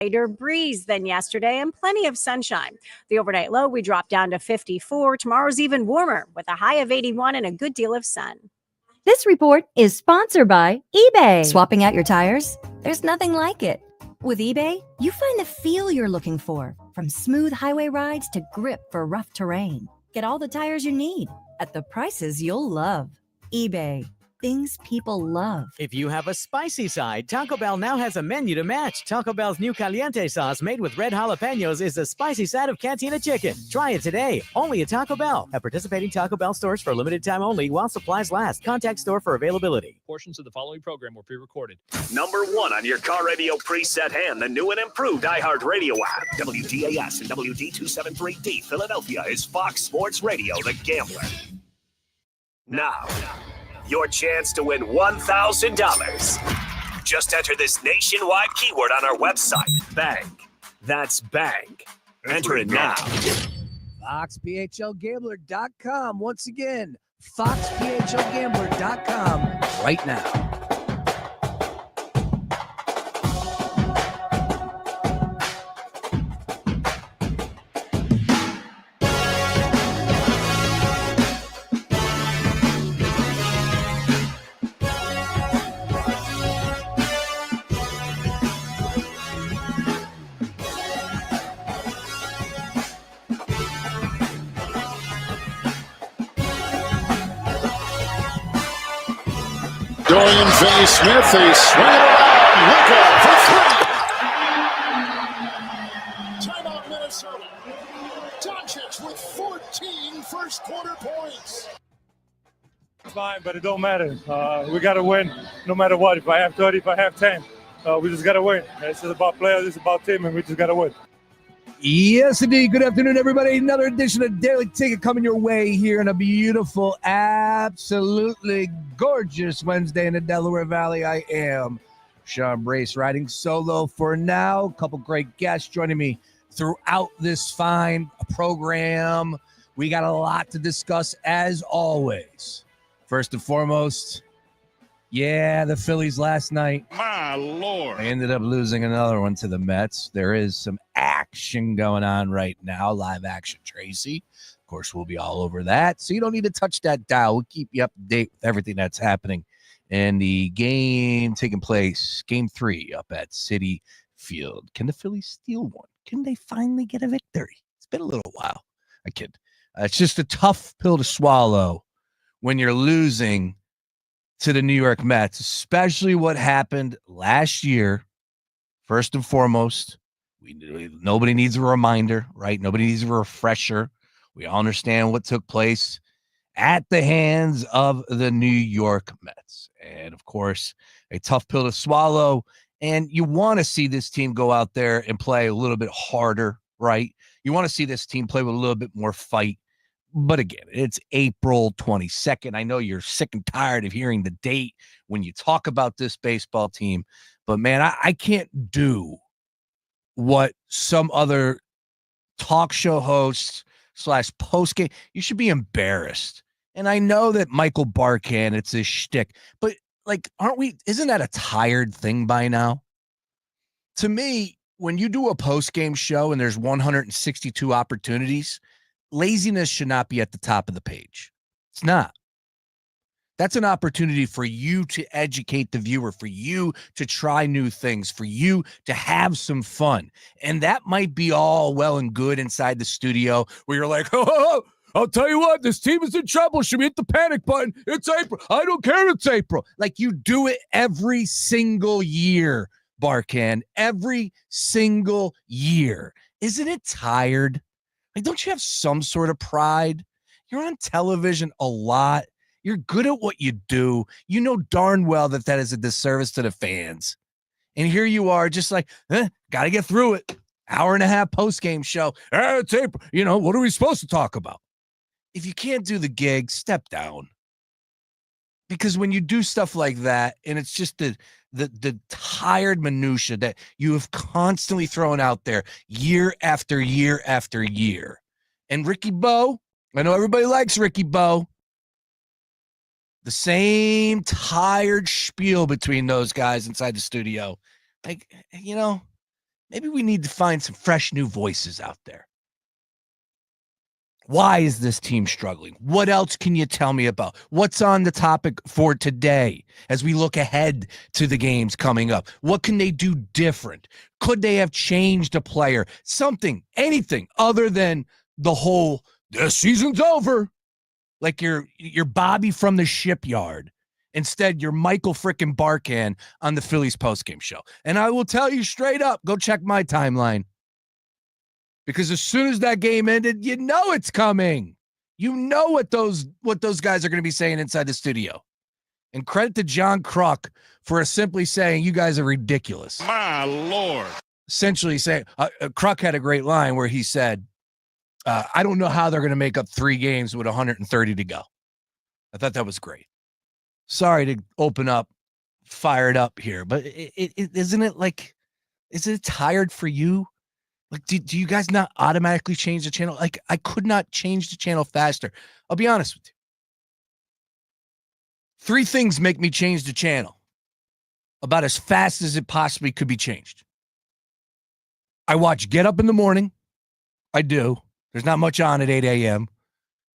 Lighter breeze than yesterday and plenty of sunshine. The overnight low, we drop down to 54. Tomorrow's even warmer with a high of 81 and a good deal of sun. This report is sponsored by eBay. Swapping out your tires? There's nothing like it. With eBay, you find the feel you're looking for, from smooth highway rides to grip for rough terrain. Get all the tires you need at the prices you'll love. eBay. Things people love. If you have a spicy side, Taco Bell now has a menu to match. Taco Bell's new Caliente sauce made with red jalapenos is the spicy side of Cantina Chicken. Try it today, only at Taco Bell. At participating Taco Bell stores for a limited time only while supplies last. Contact store for availability. Portions of the following program were pre-recorded. Number 1 on your car radio preset and the new and improved iHeartRadio app. WDAS and WD273D Philadelphia is Fox Sports Radio, The Gambler. Now, your chance to win $1,000. Just enter this nationwide keyword on our website, BANG. That's BANG. Enter it now. FoxPHLGambler.com. Once again, FoxPHLGambler.com right now. Dorian Finney-Smith, they swing it around. Luka for 3. Timeout, Minnesota. Doncic with 14 first-quarter points. Fine, but it don't matter. We got to win no matter what. If I have 30, if I have 10, we just got to win. This is about players, this is about team, and we just got to win. Yes, indeed. Good afternoon, everybody. Another edition of Daily Ticket coming your way here on a beautiful, absolutely gorgeous Wednesday in the Delaware Valley. I am Sean Brace, riding solo for now. A couple great guests joining me throughout this fine program. We got a lot to discuss, as always. First and foremost, the Phillies last night. My Lord. They ended up losing another one to the Mets. There is some action going on right now. Live action, Tracy. Of course, we'll be all over that. So you don't need to touch that dial. We'll keep you up to date with everything that's happening in the game taking place. Game 3 up at Citi Field. Can the Phillies steal one? Can they finally get a victory? It's been a little while. I kid. It's just a tough pill to swallow when you're losing to the New York Mets, especially what happened last year. First and foremost, nobody needs a reminder, right? Nobody needs a refresher. We all understand what took place at the hands of the New York Mets. And, of course, a tough pill to swallow. And you want to see this team go out there and play a little bit harder, right? You want to see this team play with a little bit more fight. But again, it's April 22nd. I know you're sick and tired of hearing the date when you talk about this baseball team. But, man, I can't do what some other talk show hosts / postgame. You should be embarrassed. And I know that Michael Barkan, it's his shtick. But, isn't that a tired thing by now? To me, when you do a postgame show and there's 162 opportunities, laziness should not be at the top of the page. It's not. That's an opportunity for you to educate the viewer, for you to try new things, for you to have some fun. And that might be all well and good inside the studio where you're like, oh, I'll tell you what, this team is in trouble. Should we hit the panic button? It's April. I don't care. It's April. Like you do it every single year, Barkan. Every single year. Isn't it tired? Like, don't you have some sort of pride? You're on television a lot. You're good at what you do. You know darn well that is a disservice to the fans. And here you are just like, got to get through it. Hour and a half post-game show. It's April. What are we supposed to talk about? If you can't do the gig, step down. Because when you do stuff like that, and it's just the tired minutia that you have constantly thrown out there year after year after year. And Ricky Bo, I know everybody likes Ricky Bo. The same tired spiel between those guys inside the studio. Maybe we need to find some fresh new voices out there. Why is this team struggling? What else can you tell me about? What's on the topic for today as we look ahead to the games coming up? What can they do different? Could they have changed a player? Something, anything other than the whole, this season's over. Like you're Bobby from the shipyard. Instead, you're Michael frickin' Barkan on the Phillies postgame show. And I will tell you straight up, go check my timeline. Because as soon as that game ended, you know it's coming. You know what those guys are going to be saying inside the studio. And credit to John Kruk for simply saying, you guys are ridiculous. My Lord. Essentially saying, Kruk had a great line where he said, I don't know how they're going to make up 3 games with 130 to go. I thought that was great. Sorry to open up, fired up here, but isn't it like, is it tired for you? Like, do you guys not automatically change the channel? Like, I could not change the channel faster. I'll be honest with you. 3 things make me change the channel about as fast as it possibly could be changed. I watch Get Up in the Morning. I do. There's not much on at 8 a.m.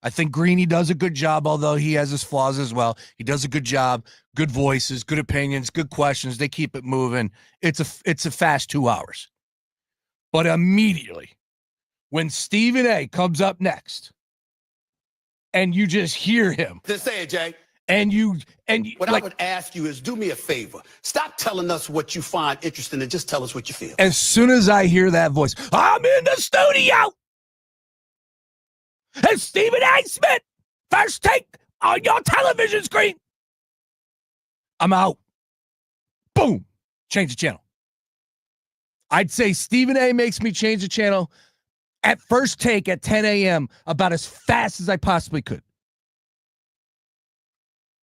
I think Greeny does a good job, although he has his flaws as well. He does a good job, good voices, good opinions, good questions. They keep it moving. It's a fast 2 hours. But immediately, when Stephen A comes up next, and you just hear him. Just say it, Jay. And what I would ask you is do me a favor. Stop telling us what you find interesting and just tell us what you feel. As soon as I hear that voice, I'm in the studio. And Stephen A. Smith, first take on your television screen. I'm out. Boom. Change the channel. I'd say Stephen A. makes me change the channel at first take at 10 a.m. about as fast as I possibly could.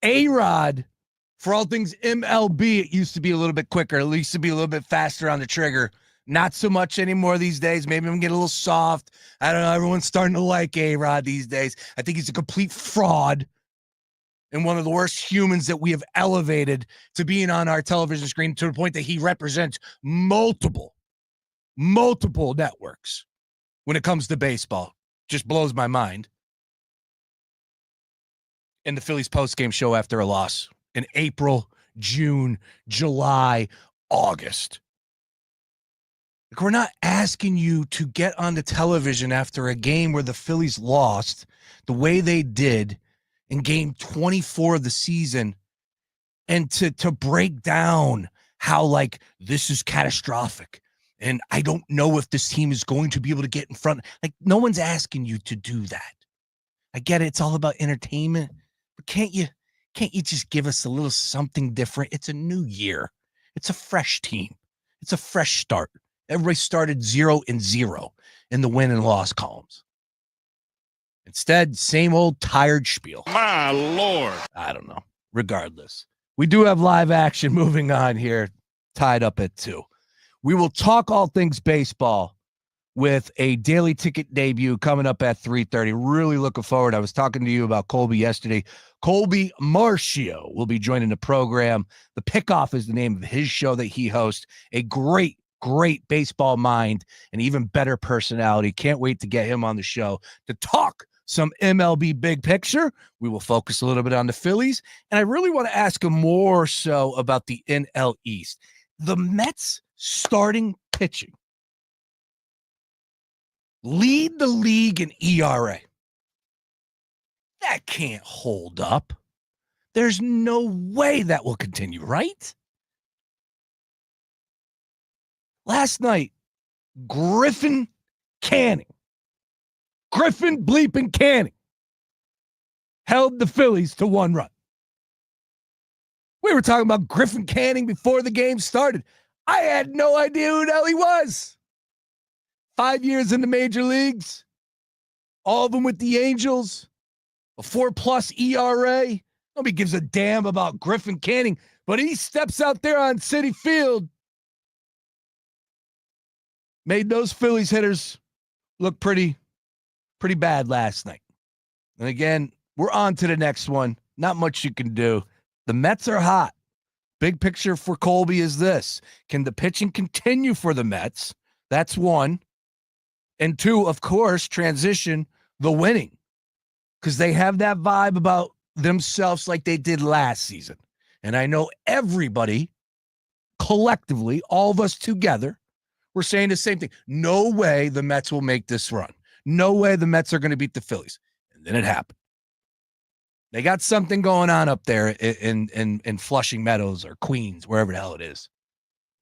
A-Rod, for all things MLB, it used to be a little bit quicker. It used to be a little bit faster on the trigger. Not so much anymore these days. Maybe I'm getting a little soft. I don't know. Everyone's starting to like A-Rod these days. I think he's a complete fraud and one of the worst humans that we have elevated to being on our television screen to the point that he represents multiple networks when it comes to baseball. Just blows my mind. In the Phillies postgame show after a loss in April, June, July, August. Like, we're not asking you to get on the television after a game where the Phillies lost the way they did in game 24 of the season and to break down how, like, this is catastrophic. And I don't know if this team is going to be able to get in front. Like, no one's asking you to do that. I get it. It's all about entertainment. But can't you just give us a little something different? It's a new year. It's a fresh team. It's a fresh start. Everybody started 0-0 in the win and loss columns. Instead, same old tired spiel. My Lord. I don't know. Regardless, we do have live action moving on here, tied up at 2. We will talk all things baseball with a daily ticket debut coming up at 3:30. Really looking forward. I was talking to you about Colby yesterday. Colby Marchio will be joining the program. The Pickoff is the name of his show that he hosts. A great baseball mind and even better personality. Can't wait to get him on the show to talk some MLB big picture. We will focus a little bit on the Phillies. And I really want to ask him more so about the NL East. The Mets starting pitching lead the league in ERA. That can't hold up. There's no way that will continue, right? Last night, Griffin bleeping Canning held the Phillies to 1 run. We were talking about Griffin Canning before the game started. I had no idea who the hell he was. 5 years in the major leagues, all of them with the Angels, a 4+ ERA. Nobody gives a damn about Griffin Canning, but he steps out there on Citi Field, made those Phillies hitters look pretty bad last night. And again, we're on to the next one. Not much you can do. The Mets are hot. Big picture for Colby is this. Can the pitching continue for the Mets That's one. And two, of course, transition the winning, because they have that vibe about themselves like they did last season. And I know everybody collectively, all of us together, we're saying the same thing. No way the Mets will make this run. No way the Mets are going to beat the Phillies. And then it happened. They got something going on up there in Flushing Meadows or Queens, wherever the hell it is.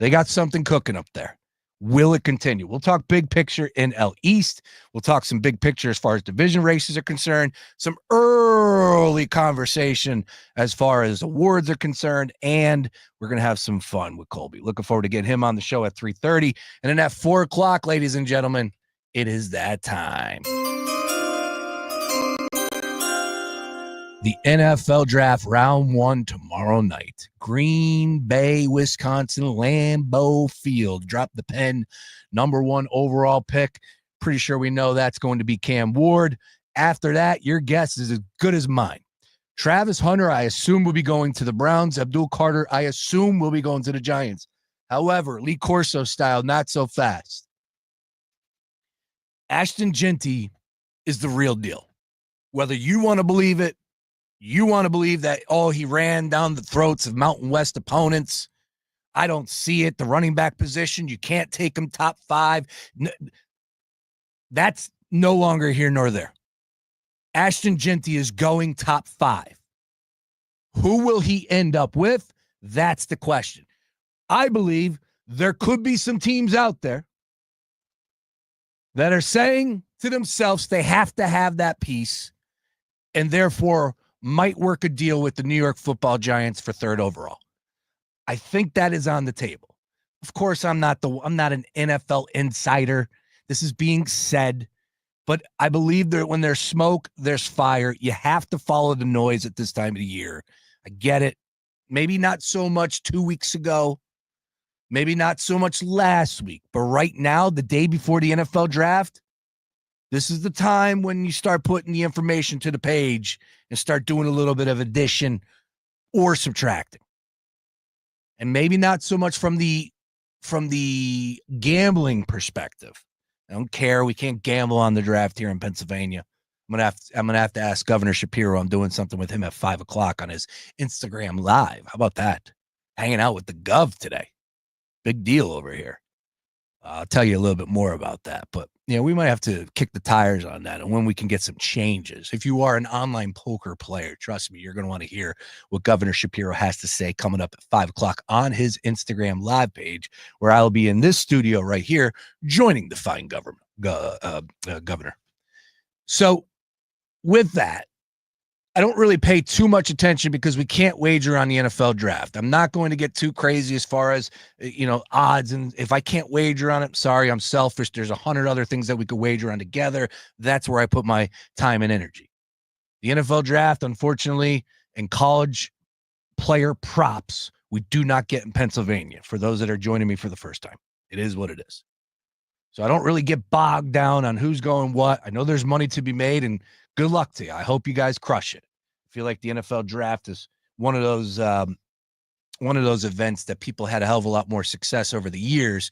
They got something cooking up there. Will it continue? We'll talk big picture in L East. We'll talk some big picture as far as division races are concerned, some early conversation as far as awards are concerned, and we're going to have some fun with Colby. Looking forward to getting him on the show at 3:30. And then at 4 o'clock, ladies and gentlemen, it is that time. The NFL Draft Round 1 tomorrow night. Green Bay, Wisconsin, Lambeau Field. Drop the pen. Number 1 overall pick. Pretty sure we know that's going to be Cam Ward. After that, your guess is as good as mine. Travis Hunter, I assume, will be going to the Browns. Abdul Carter, I assume, will be going to the Giants. However, Lee Corso style, not so fast. Ashton Genty is the real deal. Whether you want to believe it, you want to believe that, he ran down the throats of Mountain West opponents. I don't see it. The running back position, you can't take him top 5. That's no longer here nor there. Ashton Genty is going top 5. Who will he end up with? That's the question. I believe there could be some teams out there that are saying to themselves they have to have that piece and therefore might work a deal with the New York Football Giants for 3rd overall. I think that is on the table. Of course, I'm not an NFL insider. This is being said, but I believe that when there's smoke, there's fire. You have to follow the noise at this time of the year. I get it. Maybe not so much 2 weeks ago. Maybe not so much last week. But right now, the day before the NFL draft, this is the time when you start putting the information to the page and start doing a little bit of addition or subtracting. And maybe not so much from the gambling perspective. I don't care. We can't gamble on the draft here in Pennsylvania. I'm gonna have to ask Governor Shapiro. I'm doing something with him at 5 o'clock on his Instagram Live. How about that? Hanging out with the Gov today. Big deal over here. I'll tell you a little bit more about that, but we might have to kick the tires on that and when we can get some changes. If you are an online poker player, trust me, you're going to want to hear what Governor Shapiro has to say coming up at 5 o'clock on his Instagram Live page, where I'll be in this studio right here joining the fine governor. So with that, I don't really pay too much attention because we can't wager on the NFL draft. I'm not going to get too crazy as far as, odds. And if I can't wager on it, sorry, I'm selfish. There's 100 other things that we could wager on together. That's where I put my time and energy. The NFL draft, unfortunately, and college player props, we do not get in Pennsylvania for those that are joining me for the first time. It is what it is. So I don't really get bogged down on who's going what. I know there's money to be made, and good luck to you. I hope you guys crush it. I feel like the NFL draft is one of those events that people had a hell of a lot more success over the years,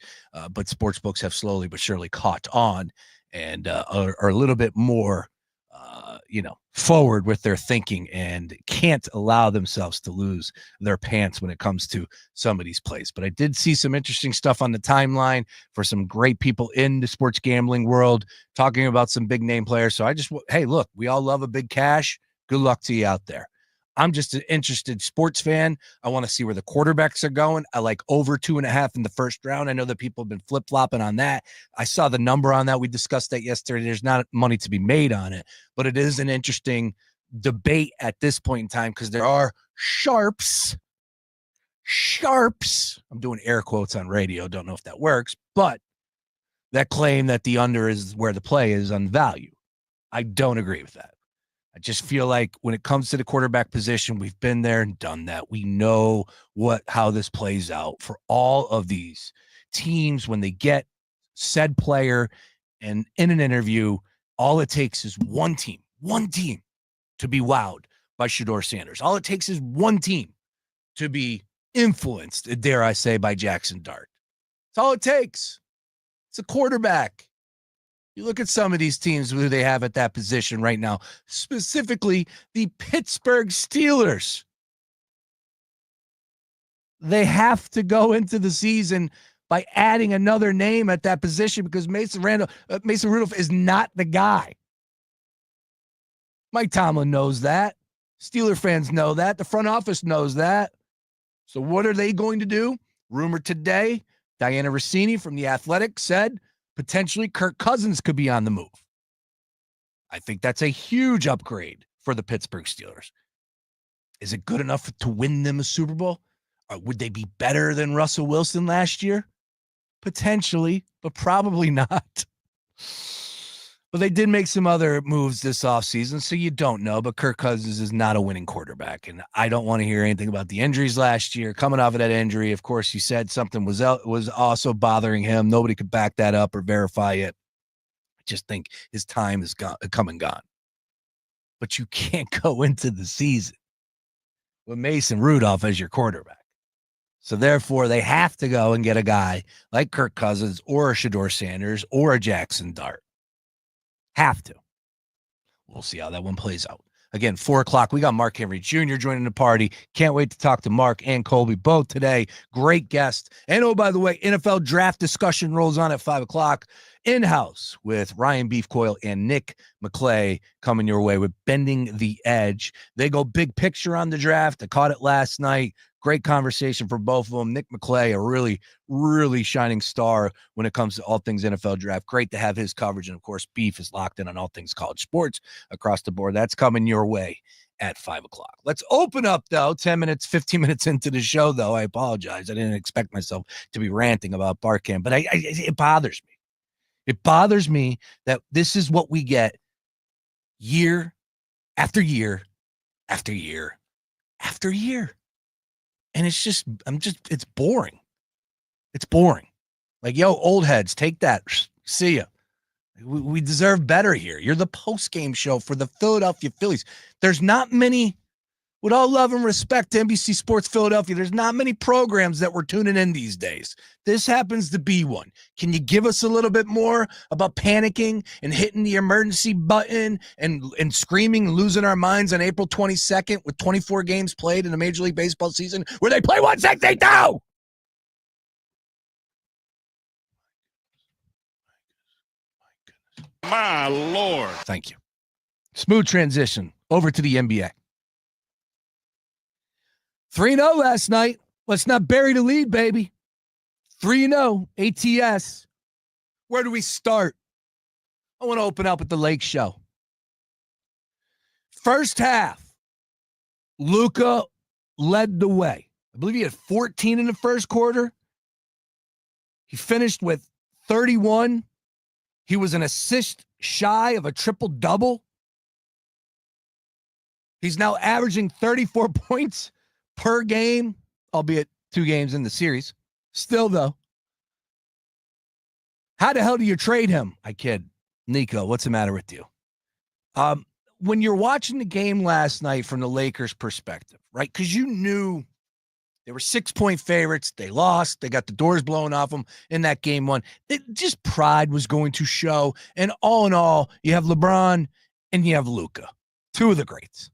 but sports books have slowly but surely caught on and are a little bit more, forward with their thinking and can't allow themselves to lose their pants when it comes to some of these plays. But I did see some interesting stuff on the timeline for some great people in the sports gambling world talking about some big name players. So hey, look, we all love a big cash. Good luck to you out there. I'm just an interested sports fan. I want to see where the quarterbacks are going. I like over 2.5 in the first round. I know that people have been flip-flopping on that. I saw the number on that. We discussed that yesterday. There's not money to be made on it, but it is an interesting debate at this point in time because there are sharps. I'm doing air quotes on radio. Don't know if that works, but that claim that the under is where the play is on value. I don't agree with that. I just feel like when it comes to the quarterback position, we've been there and done that. We know how this plays out for all of these teams when they get said player and in an interview, all it takes is one team to be wowed by Shedeur Sanders. All it takes is one team to be influenced, dare I say, by Jackson Dart. That's all it takes. It's a quarterback. You look at some of these teams who they have at that position right now, specifically the Pittsburgh Steelers. They have to go into the season by adding another name at that position because Mason Rudolph is not the guy. Mike Tomlin knows that. Steeler fans know that. The front office knows that. So what are they going to do? Rumored today, Diana Rossini from The Athletic said potentially Kirk Cousins could be on the move. I think that's a huge upgrade for the Pittsburgh Steelers. Is it good enough to win them a Super Bowl? Or would they be better than Russell Wilson last year? Potentially, but probably not. But they did make some other moves this offseason, so you don't know. But Kirk Cousins is not a winning quarterback, and I don't want to hear anything about the injuries last year. Coming off of that injury, of course, you said something was also bothering him. Nobody could back that up or verify it. I just think his time is come and gone. But you can't go into the season with Mason Rudolph as your quarterback. So therefore, they have to go and get a guy like Kirk Cousins or a Shedeur Sanders or a Jackson Dart. Have to. We'll see how that one plays out. Again, 4 o'clock, we got Mark Henry Jr. joining the party. Can't wait to talk to Mark and Colby both today. Great guest. And oh, by the way, NFL draft discussion rolls on at 5 o'clock in-house with Ryan Beefcoil and Nick McClay coming your way with Bending the Edge. They go big picture on the draft. I caught it last night. Great conversation for both of them. Nick McClay, a really, really shining star when it comes to all things NFL draft. Great to have his coverage. And, of course, Beef is locked in on all things college sports across the board. That's coming your way at 5 o'clock. Let's open up, though, 15 minutes into the show, though. I apologize. I didn't expect myself to be ranting about Barcamp, but it bothers me. It bothers me that this is what we get year after year after year after year. And it's boring. It's boring. Like, yo, old heads, take that. See ya. We deserve better here. You're the post-game show for the Philadelphia Phillies. There's not many, with all love and respect to NBC Sports Philadelphia, there's not many programs that we're tuning in these days. This happens to be one. Can you give us a little bit more about panicking and hitting the emergency button and screaming and losing our minds on April 22nd with 24 games played in the Major League Baseball season where they play 162? My Lord. Thank you. Smooth transition over to the NBA. 3-0 last night. Let's not bury the lead, baby. 3-0 ATS. Where do we start? I want to open up with the Lake Show. First half, Luka led the way. I believe he had 14 in the first quarter. He finished with 31. He was an assist shy of a triple-double. He's now averaging 34 points per game, albeit 2 games in the series. Still, though, how the hell do you trade him? I kid. Nico, what's the matter with you? When you're watching the game last night from the Lakers' perspective, right? Because you knew they were 6-point favorites. They lost. They got the doors blown off them in that game one. Just pride was going to show. And all in all, you have LeBron and you have Luka, 2 of the greats.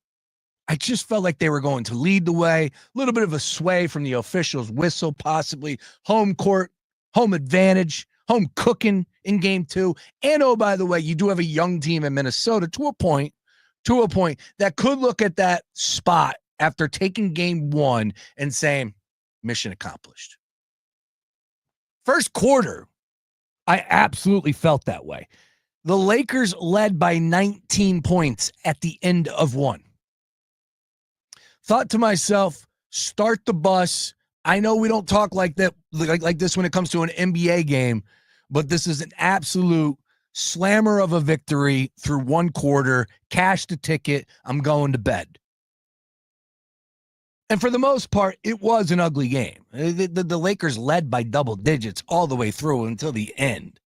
I just felt like they were going to lead the way. A little bit of a sway from the officials' whistle, possibly home court, home advantage, home cooking in game 2. And oh, by the way, you do have a young team in Minnesota to a point that could look at that spot after taking game 1 and saying, mission accomplished. First quarter, I absolutely felt that way. The Lakers led by 19 points at the end of 1. Thought to myself, start the bus. I know we don't talk like that, like this when it comes to an NBA game, but this is an absolute slammer of a victory through 1 quarter. Cash the ticket. I'm going to bed. And for the most part, it was an ugly game. The Lakers led by double digits all the way through until the end.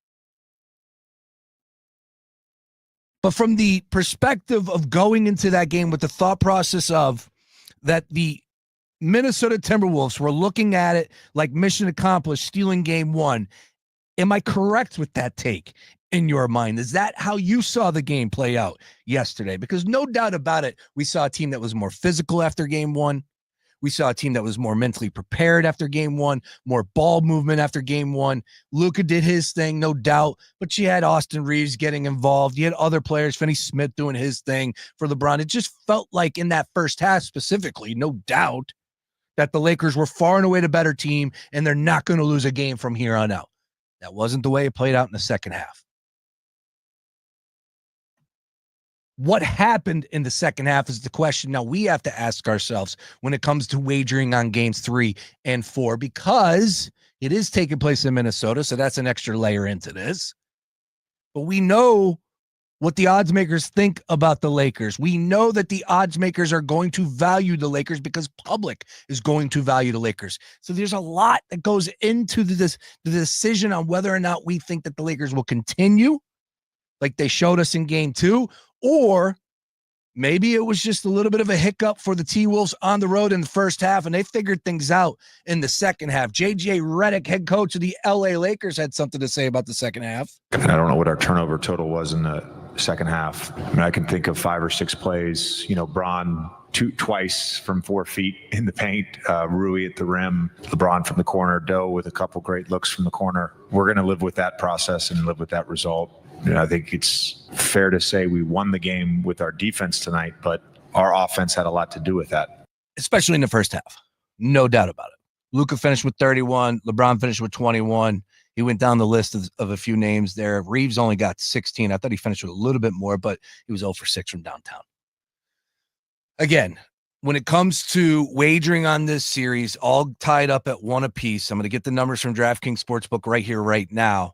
But from the perspective of going into that game with the thought process of that the Minnesota Timberwolves were looking at it like mission accomplished, stealing game 1. Am I correct with that take in your mind? Is that how you saw the game play out yesterday? Because no doubt about it, we saw a team that was more physical after game one. We saw a team that was more mentally prepared after game one, more ball movement after game one. Luka did his thing, no doubt, but you had Austin Reeves getting involved. You had other players, Finney Smith doing his thing for LeBron. It just felt like in that first half specifically, no doubt, that the Lakers were far and away the better team, and they're not going to lose a game from here on out. That wasn't the way it played out in the second half. What happened in the second half is the question now we have to ask ourselves when it comes to wagering on games 3 and 4, because it is taking place in Minnesota, so that's an extra layer into this. But we know what the odds makers think about the Lakers. We know that the odds makers are going to value the Lakers because public is going to value the Lakers. So there's a lot that goes into the decision on whether or not we think that the Lakers will continue like they showed us in game 2, or maybe it was just a little bit of a hiccup for the T-Wolves on the road in the first half, and they figured things out in the second half. J.J. Redick, head coach of the L.A. Lakers, had something to say about the second half. I don't know what our turnover total was in the second half. I mean, I can think of 5 or 6 plays, Bron twice from 4 feet in the paint, Rui at the rim, LeBron from the corner, Doe with a couple great looks from the corner. We're going to live with that process and live with that result. I think it's fair to say we won the game with our defense tonight, but our offense had a lot to do with that. Especially in the first half. No doubt about it. Luka finished with 31. LeBron finished with 21. He went down the list of a few names there. Reeves only got 16. I thought he finished with a little bit more, but he was 0 for 6 from downtown. Again, when it comes to wagering on this series, all tied up at 1 apiece, I'm going to get the numbers from DraftKings Sportsbook right here, right now.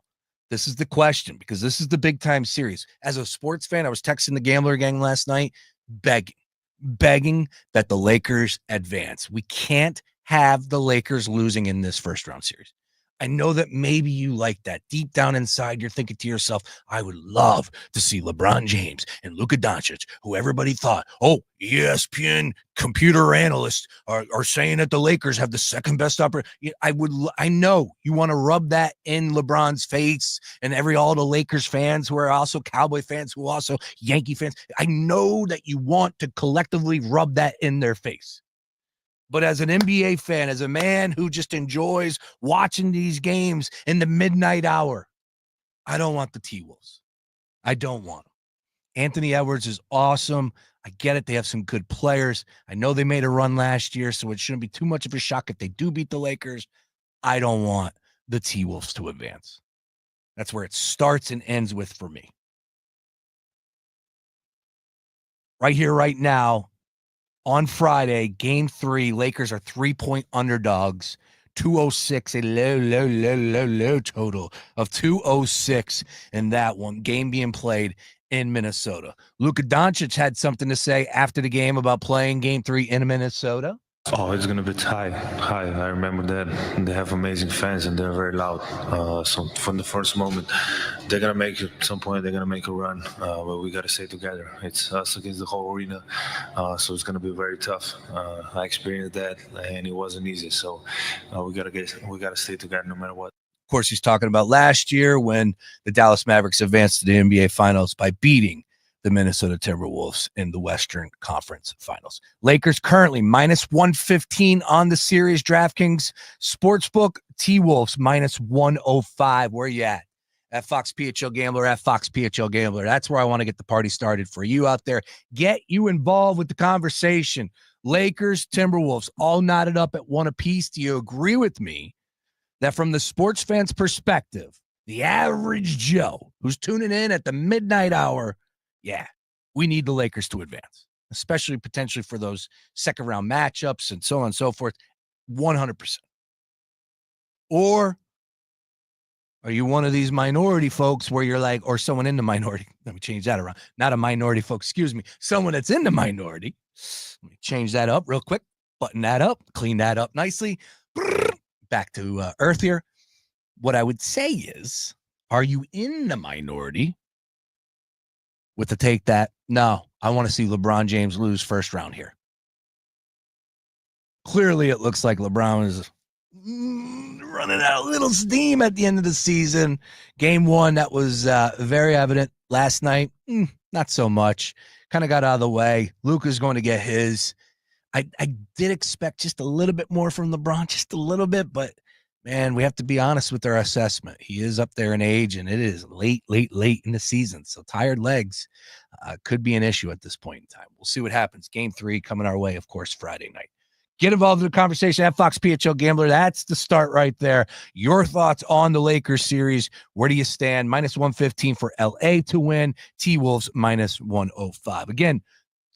This is the question, because this is the big time series. As a sports fan, I was texting the Gambler Gang last night, begging that the Lakers advance. We can't have the Lakers losing in this first round series. I know that maybe you like that. Deep down inside, you're thinking to yourself, I would love to see LeBron James and Luka Doncic, who everybody thought, ESPN computer analysts are saying that the Lakers have the second best opportunity. I know you want to rub that in LeBron's face and all the Lakers fans who are also Cowboy fans, who are also Yankee fans. I know that you want to collectively rub that in their face. But as an NBA fan, as a man who just enjoys watching these games in the midnight hour, I don't want the T-Wolves. I don't want them. Anthony Edwards is awesome. I get it. They have some good players. I know they made a run last year, so it shouldn't be too much of a shock if they do beat the Lakers. I don't want the T-Wolves to advance. That's where it starts and ends with for me. Right here, right now, on Friday, game 3, Lakers are 3-point underdogs. 206, a low total of 206 in that one. Game being played in Minnesota. Luka Doncic had something to say after the game about playing game 3 in Minnesota. Oh, it's gonna be tight. I remember that they have amazing fans and they're very loud. So from the first moment, they're gonna make at some point they're gonna make a run. But we gotta stay together. It's us against the whole arena. So it's gonna be very tough. I experienced that, and it wasn't easy. So we gotta stay together no matter what. Of course, he's talking about last year when the Dallas Mavericks advanced to the NBA Finals by beating the Minnesota Timberwolves in the Western Conference Finals. Lakers currently -115 on the series. DraftKings Sportsbook, T-Wolves -105. Where you at? At Fox PHL Gambler, at Fox PHL Gambler. That's where I want to get the party started for you out there. Get you involved with the conversation. Lakers, Timberwolves, all knotted up at 1 apiece. Do you agree with me that from the sports fan's perspective, the average Joe who's tuning in at the midnight hour, yeah, we need the Lakers to advance, especially potentially for those second-round matchups and so on and so forth, 100%. Or are you one of these minority folks where you're like, or someone in the minority, let me change that around, not a minority folk, excuse me, someone that's in the minority. Let me change that up real quick, button that up, clean that up nicely. Back to earth here. What I would say is, are you in the minority with the take that, no, I want to see LeBron James lose first round here? Clearly, it looks like LeBron is running out a little steam at the end of the season. Game 1, that was very evident. Last night, not so much. Kind of got out of the way. Luka's going to get his. I did expect just a little bit more from LeBron, just a little bit, but man, we have to be honest with our assessment. He is up there in age, and it is late in the season. So tired legs could be an issue at this point in time. We'll see what happens. Game 3 coming our way, of course, Friday night. Get involved in the conversation at Fox PHL Gambler. That's the start right there. Your thoughts on the Lakers series. Where do you stand? -115 for LA to win. T-Wolves -105. Again,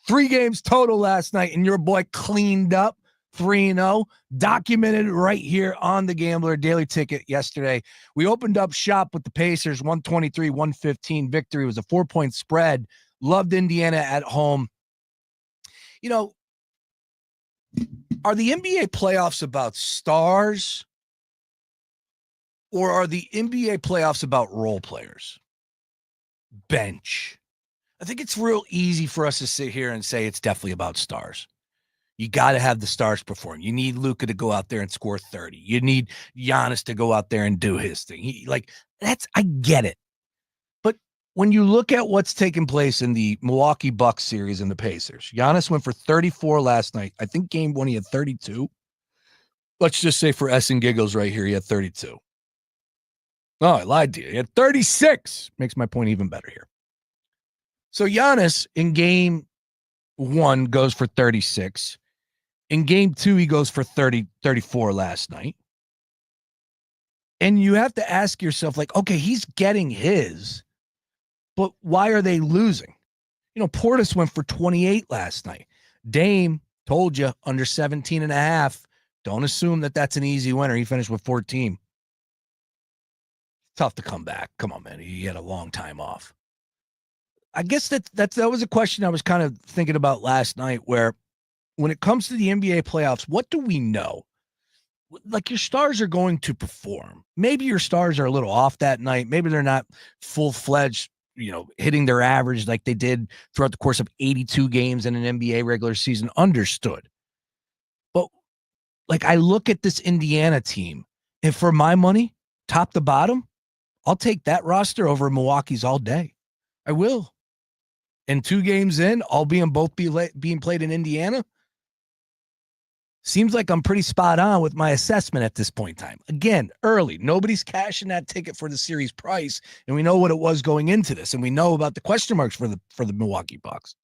3 games total last night, and your boy cleaned up 3-0. Documented right here on the Gambler Daily Ticket yesterday. We opened up shop with the Pacers, 123-115 victory. It was a 4-point spread. Loved Indiana at home. You know, are the NBA playoffs about stars, or are the NBA playoffs about role players? Bench. I think it's real easy for us to sit here and say it's definitely about stars. You got to have the stars perform. You need Luka to go out there and score 30. You need Giannis to go out there and do his thing. I get it. But when you look at what's taking place in the Milwaukee Bucks series and the Pacers, Giannis went for 34 last night. I think game 1 he had 32. Let's just say for S and giggles right here, he had 32. Oh, I lied to you. He had 36. Makes my point even better here. So Giannis in game 1 goes for 36. In game 2, he goes for 34 last night. And you have to ask yourself, okay, he's getting his, but why are they losing? Portis went for 28 last night. Dame, told you, under 17.5. Don't assume that that's an easy winner. He finished with 14. Tough to come back. Come on, man. He had a long time off. I guess that was a question I was kind of thinking about last night, where when it comes to the NBA playoffs, what do we know? Your stars are going to perform. Maybe your stars are a little off that night. Maybe they're not full-fledged, hitting their average like they did throughout the course of 82 games in an NBA regular season. Understood. But I look at this Indiana team, and for my money, top to bottom, I'll take that roster over Milwaukee's all day. I will. And 2 games in, all being played in Indiana, seems like I'm pretty spot on with my assessment at this point in time. Again, early. Nobody's cashing that ticket for the series price, and we know what it was going into this, and we know about the question marks for the Milwaukee Bucks.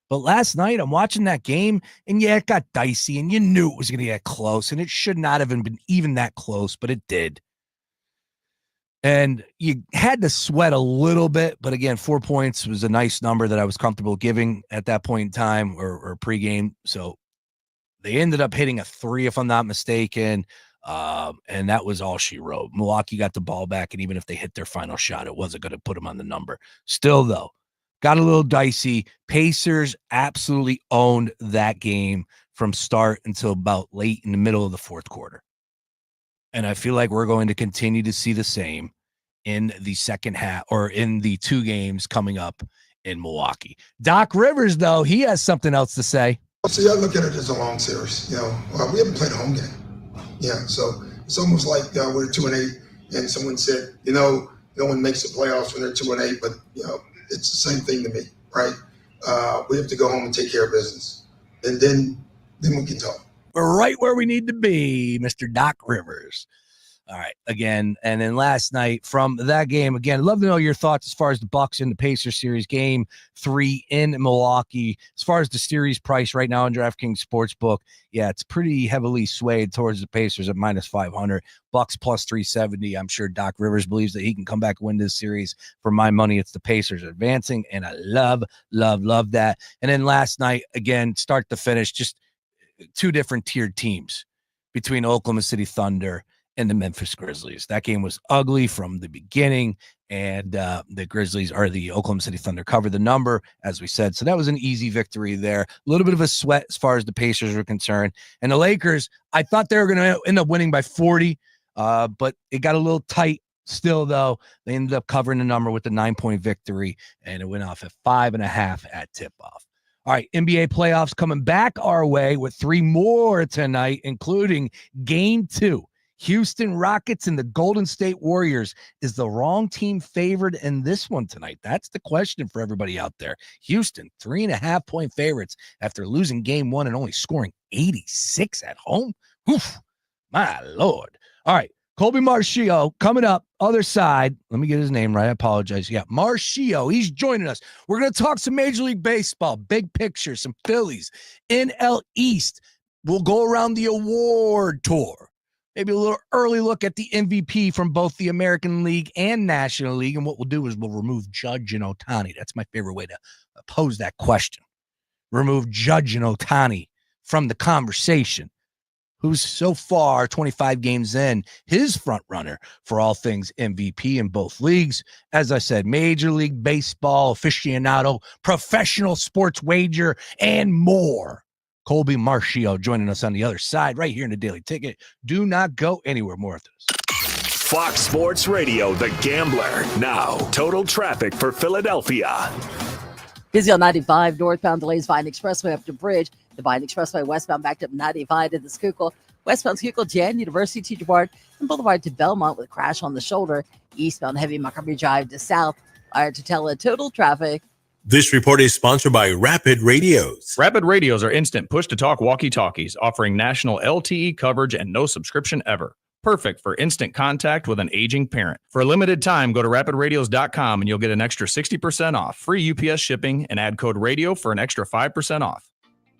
But last night, I'm watching that game, and yeah, it got dicey, and you knew it was going to get close, and it should not have been even that close, but it did. And you had to sweat a little bit, but again, 4 points was a nice number that I was comfortable giving at that point in time or pregame. So they ended up hitting a 3, if I'm not mistaken, and that was all she wrote. Milwaukee got the ball back, and even if they hit their final shot, it wasn't going to put them on the number. Still, though, got a little dicey. Pacers absolutely owned that game from start until about late in the middle of the fourth quarter. And I feel like we're going to continue to see the same in the second half, or in the 2 games coming up in Milwaukee. Doc Rivers, though, he has something else to say. See, I look at it as a long series. We haven't played a home game. Yeah, so it's almost like we're 2-8, and someone said, no one makes the playoffs when they're 2-8, but it's the same thing to me, right? We have to go home and take care of business, and then we can talk. We're right where we need to be, Mr. Doc Rivers. All right, again, and then last night from that game, again, I'd love to know your thoughts as far as the Bucks and the Pacers series, game 3 in Milwaukee. As far as the series price right now in DraftKings Sportsbook, yeah, it's pretty heavily swayed towards the Pacers at -500, Bucks +370. I'm sure Doc Rivers believes that he can come back and win this series. For my money, it's the Pacers advancing, and I love that. And then last night, again, start to finish, just 2 different tiered teams between Oklahoma City Thunder and the Memphis Grizzlies. That game was ugly from the beginning, and the Grizzlies, or the Oklahoma City Thunder, covered the number, as we said. So that was an easy victory there. A little bit of a sweat as far as the Pacers were concerned. And the Lakers, I thought they were going to end up winning by 40, but it got a little tight. Still, though, they ended up covering the number with the 9-point victory, and it went off at 5.5 at tip-off. All right, NBA playoffs coming back our way with 3 more tonight, including Game 2. Houston Rockets and the Golden State Warriors. Is the wrong team favored in this one tonight? That's the question for everybody out there. Houston, 3.5-point favorites after losing game one and only scoring 86 at home. Oof, my Lord. All right. Colby Marchio coming up, other side. Let me get his name right. I apologize. Yeah, Marchio. He's joining us. We're going to talk some Major League Baseball, big picture, some Phillies, NL East. We'll go around the award tour. Maybe a little early look at the MVP from both the American League and National League. And what we'll do is we'll remove Judge and Ohtani. That's my favorite way to pose that question. Remove Judge and Ohtani from the conversation. Who's so far, 25 games in, his front runner for all things MVP in both leagues. As I said, Major League Baseball, aficionado, professional sports wager, and more. Colby Marchio joining us on the other side right here in the Daily Ticket. Do not go anywhere. More of this. Fox Sports Radio, The Gambler. Now, total traffic for Philadelphia. Busy on 95, northbound delays Vine Expressway up to Bridge. The Vine Expressway westbound backed up 95 to the Schuylkill. Westbound Schuylkill, Jan, University, Teacher Board, and Boulevard to Belmont with crash on the shoulder. Eastbound heavy Montgomery Drive to South. Iron-Tutela total traffic. This report is sponsored by Rapid Radios. Rapid Radios are instant push-to-talk walkie-talkies offering national LTE coverage and no subscription ever. Perfect for instant contact with an aging parent. For a limited time, go to rapidradios.com and you'll get an extra 60% off, free UPS shipping, and add code RADIO for an extra 5% off.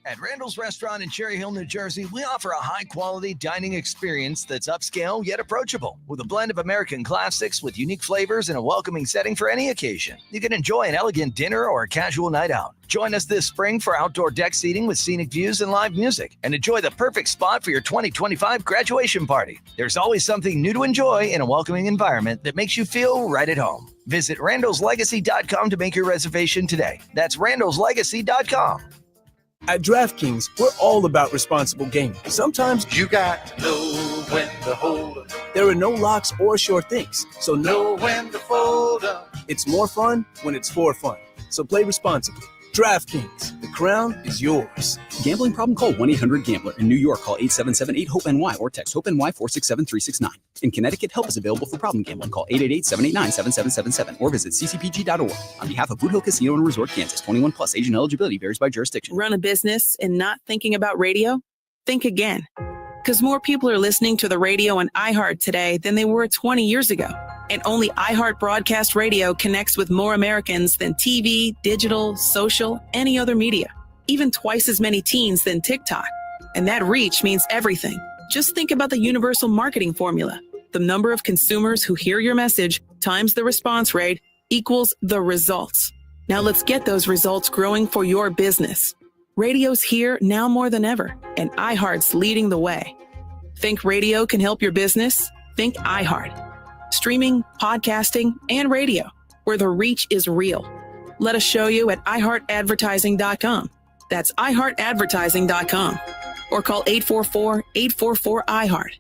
At Randall's Restaurant in Cherry Hill, New Jersey, we offer a high-quality dining experience that's upscale yet approachable, with a blend of American classics with unique flavors and a welcoming setting for any occasion. You can enjoy an elegant dinner or a casual night out. Join us this spring for outdoor deck seating with scenic views and live music, and enjoy the perfect spot for your 2025 graduation party. There's always something new to enjoy in a welcoming environment that makes you feel right at home. Visit randallslegacy.com to make your reservation today. That's randallslegacy.com. At DraftKings, we're all about responsible gaming. Sometimes you got to know when to hold up. There are no locks or sure things, so know when to fold up. It's more fun when it's for fun. So play responsibly. DraftKings, the crown is yours. Gambling problem? Call 1-800-GAMBLER. In New York, call 877-8-HOPE-NY or text HOPE-NY 467-369. In Connecticut, help is available for problem gambling. Call 888-789-7777 or visit ccpg.org. On behalf of Boot Hill Casino and Resort, Kansas, 21 plus, age and eligibility varies by jurisdiction. Run a business and not thinking about radio? Think again. Because more people are listening to the radio on iHeart today than they were 20 years ago. And only iHeart Broadcast Radio connects with more Americans than TV, digital, social, any other media. Even twice as many teens than TikTok. And that reach means everything. Just think about the universal marketing formula. The number of consumers who hear your message times the response rate equals the results. Now let's get those results growing for your business. Radio's here now more than ever, and iHeart's leading the way. Think radio can help your business? Think iHeart. Streaming, podcasting, and radio, where the reach is real. Let us show you at iHeartAdvertising.com. That's iHeartAdvertising.com. Or call 844-844-iHeart.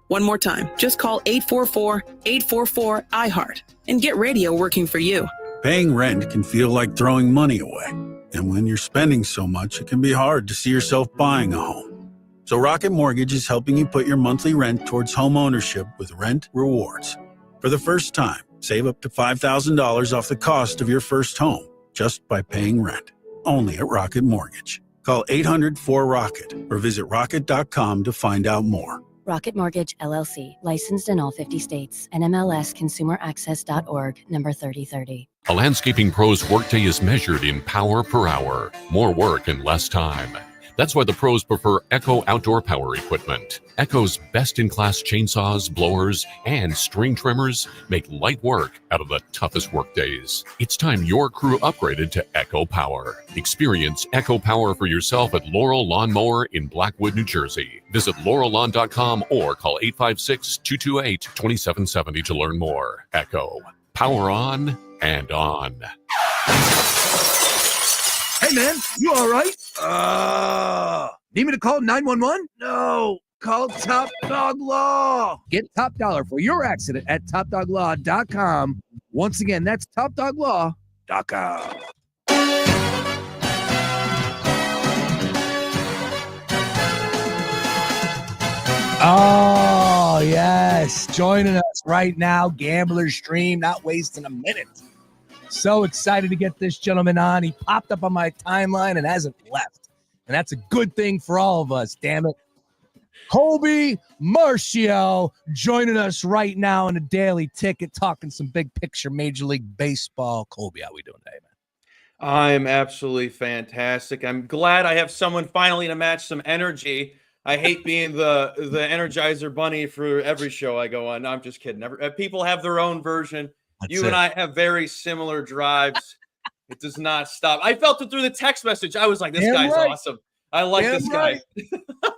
One more time, just call 844-844-iHeart and get radio working for you. Paying rent can feel like throwing money away. And when you're spending so much, it can be hard to see yourself buying a home. So Rocket Mortgage is helping you put your monthly rent towards home ownership with Rent Rewards. For the first time, save up to $5,000 off the cost of your first home just by paying rent. Only at Rocket Mortgage. Call 800-4ROCKET or visit rocket.com to find out more. Rocket Mortgage, LLC. Licensed in all 50 states. NMLSconsumeraccess.org, number 3030. A landscaping pro's workday is measured in power per hour. More work in less time. That's why the pros prefer Echo outdoor power equipment. Echo's best-in-class chainsaws, blowers, and string trimmers make light work out of the toughest work days. It's time your crew upgraded to Echo Power. Experience Echo Power for yourself at Laurel Lawn Mower in Blackwood, New Jersey. Visit laurellawn.com or call 856-228-2770 to learn more. Echo. Power on and on. Hey, man, you all right? Need me to call 911? No, call Top Dog Law. Get top dollar for your accident at topdoglaw.com. Once again, that's topdoglaw.com. Oh, Oh, yes. Joining us right now, Gambler Stream, not wasting a minute. So excited to get this gentleman on. He popped up on my timeline and hasn't left. And that's a good thing for all of us, damn it. Colby Marchio joining us right now in a daily ticket, talking some big picture Major League Baseball. Colby, how we doing today, man? I'm absolutely fantastic. I'm glad I have someone finally to match some energy. I hate being the Energizer Bunny for every show I go on. No, I'm just kidding. People have their own version. You and I have very similar drives. It does not stop. I felt it through the text message. I was like, this guy's awesome. I like this guy.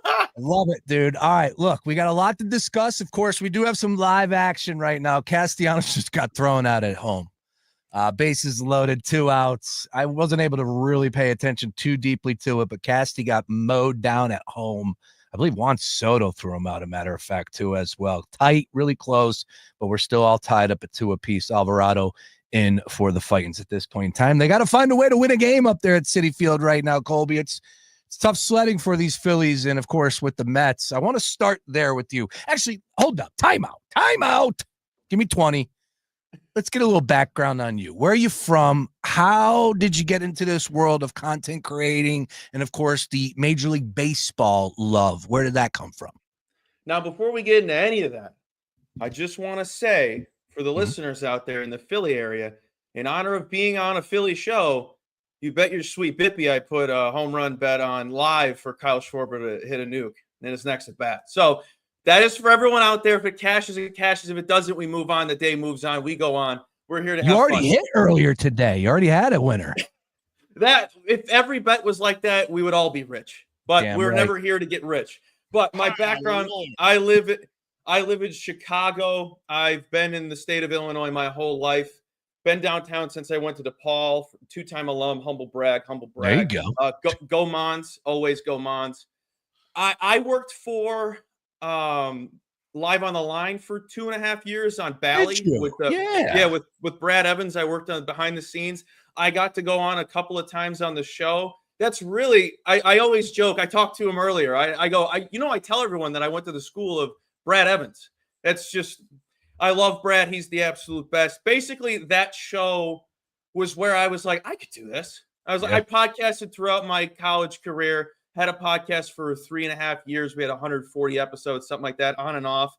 I love it, dude. All right, look, we got a lot to discuss. Of course, we do have some live action right now. Castellanos just got thrown out at home. Bases loaded, 2 outs. I wasn't able to really pay attention too deeply to it, but Casty got mowed down at home. I believe Juan Soto threw him out, a matter of fact, too, as well. Tight, really close, but we're still all tied up at 2 apiece. Alvarado in for the Fightins at this point in time. They got to find a way to win a game up there at Citi Field right now, Colby. It's tough sledding for these Phillies and, of course, with the Mets. I want to start there with you. Actually, hold up. Timeout. Give me 20. Let's get a little background on you. Where are you from? How did you get into this world of content creating? And, of course, the Major League Baseball love. Where did that come from? Now, before we get into any of that, I just want to say for the listeners out there in the Philly area, in honor of being on a Philly show, you bet your sweet bippy I put a home run bet on live for Kyle Schwarber to hit a nuke in his next at bat. So that is for everyone out there. If it cashes, it cashes. If it doesn't, we move on. The day moves on. We go on. We're here to have fun. You already hit earlier today. You already had a winner. If every bet was like that, we would all be rich. But Damn we're right. never here to get rich. But my background, I live in Chicago. I've been in the state of Illinois my whole life. Been downtown since I went to DePaul. 2-time alum, humble brag. There you go. Go Mons, always go Mons. I worked for Live on the Line for 2.5 years on Bally with Brad Evans. I worked on behind the scenes. I got to go on a couple of times on the show. That's really, I always joke. I talked to him earlier. I tell everyone that I went to the school of Brad Evans. That's just, I love Brad. He's the absolute best. Basically, that show was where I was like, I could do this. I podcasted throughout my college career. Had a podcast for 3.5 years. We had 140 episodes, something like that, on and off.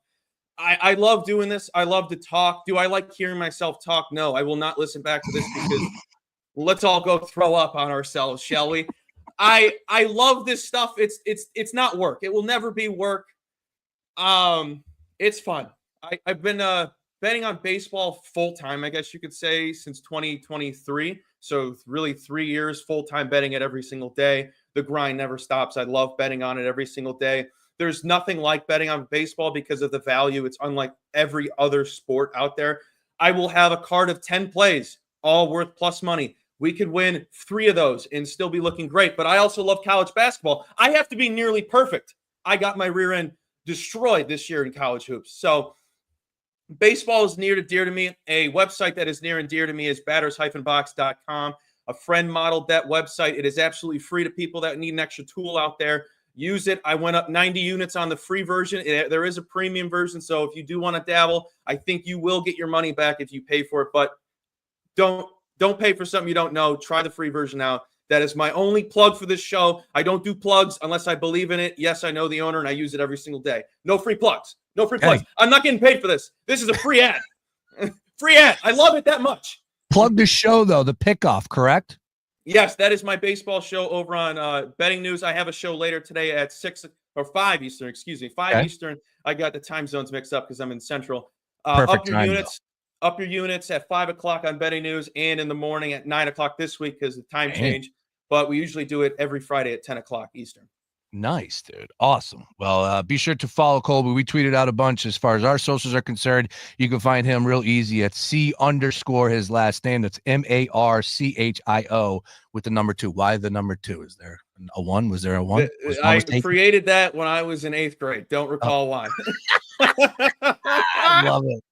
I love doing this. I love to talk. Do I like hearing myself talk? No, I will not listen back to this because let's all go throw up on ourselves, shall we? I love this stuff. It's not work. It will never be work. It's fun. I've been betting on baseball full time, I guess you could say, since 2023. So really 3 years full-time betting it every single day. The grind never stops. I love betting on it every single day. There's nothing like betting on baseball because of the value. It's unlike every other sport out there. I will have a card of 10 plays, all worth plus money. We could win 3 of those and still be looking great. But I also love college basketball. I have to be nearly perfect. I got my rear end destroyed this year in college hoops. So baseball is near and dear to me. A website that is near and dear to me is batters-box.com. A friend modeled that website. It is absolutely free to people that need an extra tool out there. Use it. I went up 90 units on the free version. There is a premium version, so if you do want to dabble, I think you will get your money back if you pay for it. But don't pay for something you don't know. Try the free version out. That is my only plug for this show. I don't do plugs unless I believe in it. Yes, I know the owner, and I use it every single day. No free plugs. No free plugs. I'm not getting paid for this. This is a free ad. Free ad. I love it that much. Plug the show, though, the Pickoff, correct? Yes, that is my baseball show over on Betting News. I have a show later today at 5 Eastern, 5 Eastern. I got the time zones mixed up because I'm in Central. Perfect Up your units at 5 o'clock on Betting News and in the morning at 9 o'clock this week because of the time change. But we usually do it every Friday at 10 o'clock Eastern. Nice, dude. Awesome. Well, be sure to follow Colby. We tweeted out a bunch as far as our socials are concerned. You can find him real easy at C_ his last name. That's MARCHIO with the number 2. Why the number 2? Is there a 1? Was there a 1? I created that when I was in 8th grade. Don't recall why. I love it.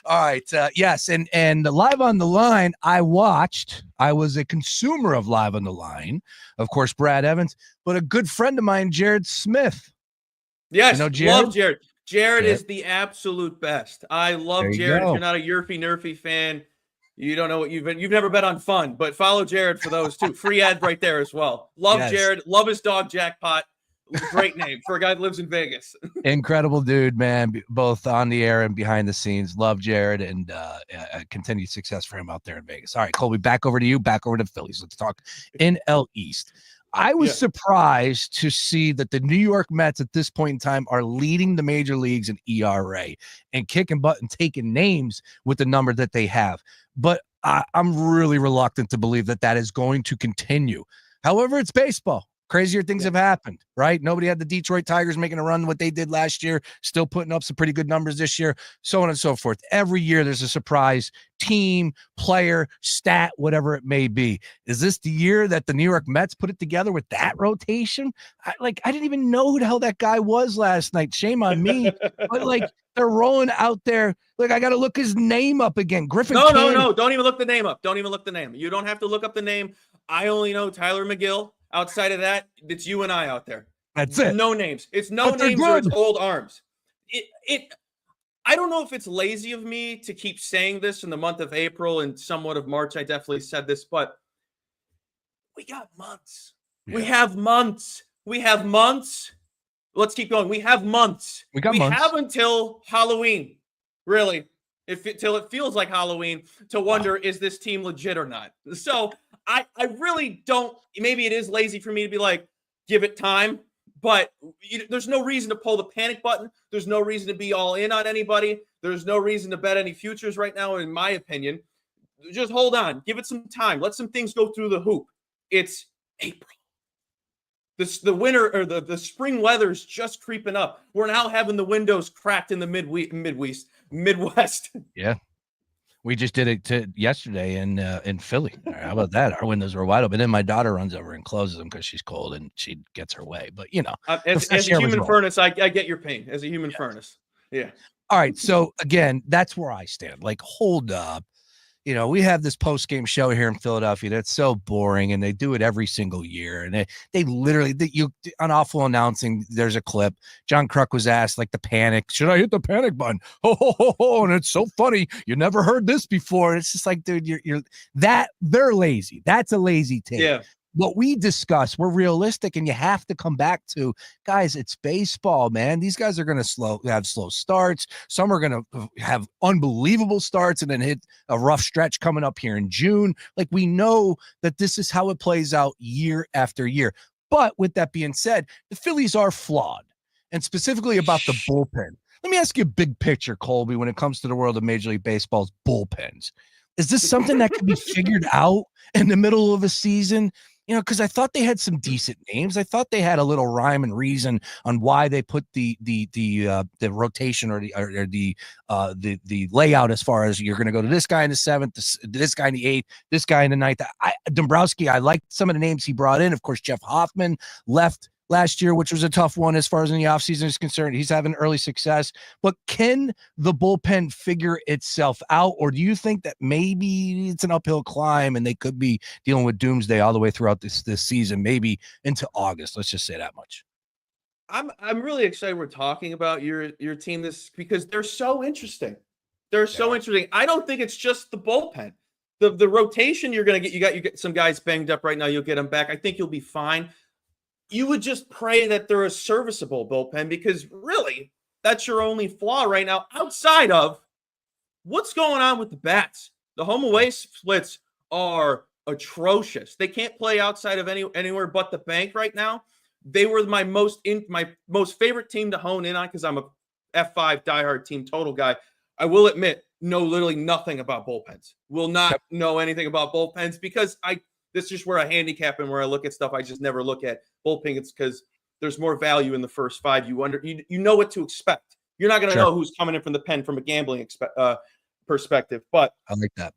All right. Yes. And Live on the Line, I was a consumer of Live on the Line. Of course, Brad Evans, but a good friend of mine, Jared Smith. Yes. You know Jared? Love Jared. Jared is the absolute best. I love There you Jared. If go. you're not a Yerfy Nerfy fan, you don't know what you've never bet on fun, but follow Jared for those too. Free ad right there as well. Love Yes. Jared. Love his dog Jackpot. Great name for a guy that lives in Vegas. Incredible dude, man, both on the air and behind the scenes. Love Jared, and continued success for him out there in Vegas. All right, Colby, back over to you, back over to the Phillies. Let's talk NL East. I was surprised to see that the New York Mets at this point in time are leading the major leagues in ERA and kicking butt and taking names with the number that they have. But I'm really reluctant to believe that that is going to continue. However, it's baseball. Crazier things have happened, right? Nobody had the Detroit Tigers making a run what they did last year, still putting up some pretty good numbers this year, so on and so forth. Every year there's a surprise team, player, stat, whatever it may be. Is this the year that the New York Mets put it together with that rotation? I didn't even know who the hell that guy was last night. Shame on me. But they're rolling out there. I got to look his name up again. Griffin. No. Don't even look the name up. Don't even look the name. You don't have to look up the name. I only know Tyler McGill. Outside of that, it's you and I out there. That's it. No names. It's no names or it's old arms. I don't know if it's lazy of me to keep saying this in the month of April and somewhat of March. I definitely said this, but we got months. Yeah. We have months. Let's keep going. We have months. We have until Halloween, really, till it feels like Halloween, to wonder, is this team legit or not? So I really don't. Maybe it is lazy for me to be like, give it time, but there's no reason to pull the panic button. There's no reason to be all in on anybody. There's no reason to bet any futures right now, in my opinion. Just hold on. Give it some time. Let some things go through the hoop. It's April. The winter or the spring weather's just creeping up. We're now having the windows cracked in the Midwest. Yeah. We just did it yesterday in Philly. How about that? Our windows were wide open. Then my daughter runs over and closes them because she's cold and she gets her way. But as a human furnace, I get your pain. As a human furnace, yeah. All right. So again, that's where I stand. Hold up. We have this post-game show here in Philadelphia that's so boring, and they do it every single year. And they literally, on Awful Announcing, there's a clip. John Kruk was asked, the panic. Should I hit the panic button? Ho, ho, ho, ho. And it's so funny. You never heard this before. And it's just dude, they're lazy. That's a lazy take. Yeah. What we discuss, we're realistic, and you have to come back to, guys, it's baseball, man. These guys are going to have slow starts. Some are going to have unbelievable starts and then hit a rough stretch coming up here in June. We know that this is how it plays out year after year. But with that being said, the Phillies are flawed, and specifically about the bullpen. Let me ask you a big picture, Colby, when it comes to the world of Major League Baseball's bullpens. Is this something that can be figured out in the middle of a season? Because I thought they had some decent names. I thought they had a little rhyme and reason on why they put the rotation or the layout as far as you're going to go to this guy in the 7th, this guy in the 8th, this guy in the 9th. Dombrowski, I liked some of the names he brought in. Of course, Jeff Hoffman left last year, which was a tough one as far as in the offseason is concerned. He's having early success. But can the bullpen figure itself out? Or do you think that maybe it's an uphill climb and they could be dealing with doomsday all the way throughout this season, maybe into August? Let's just say that much. I'm really excited we're talking about your team because they're so interesting. They're so interesting. I don't think it's just the bullpen. The rotation you're going to get, you get some guys banged up right now. You'll get them back. I think you'll be fine. You would just pray that they're a serviceable bullpen, because really that's your only flaw right now outside of what's going on with the bats. The home away splits are atrocious. They can't play outside of anywhere but the bank right now. They were my most favorite team to hone in on, because I'm a F5 diehard team total guy. I will admit, know literally nothing about bullpens. Will not know anything about bullpens, because this is just where I handicap and where I look at stuff. I just never look at bullpen. It's because there's more value in the first 5. You know what to expect. You're not going to know who's coming in from the pen from a gambling perspective. But I like that.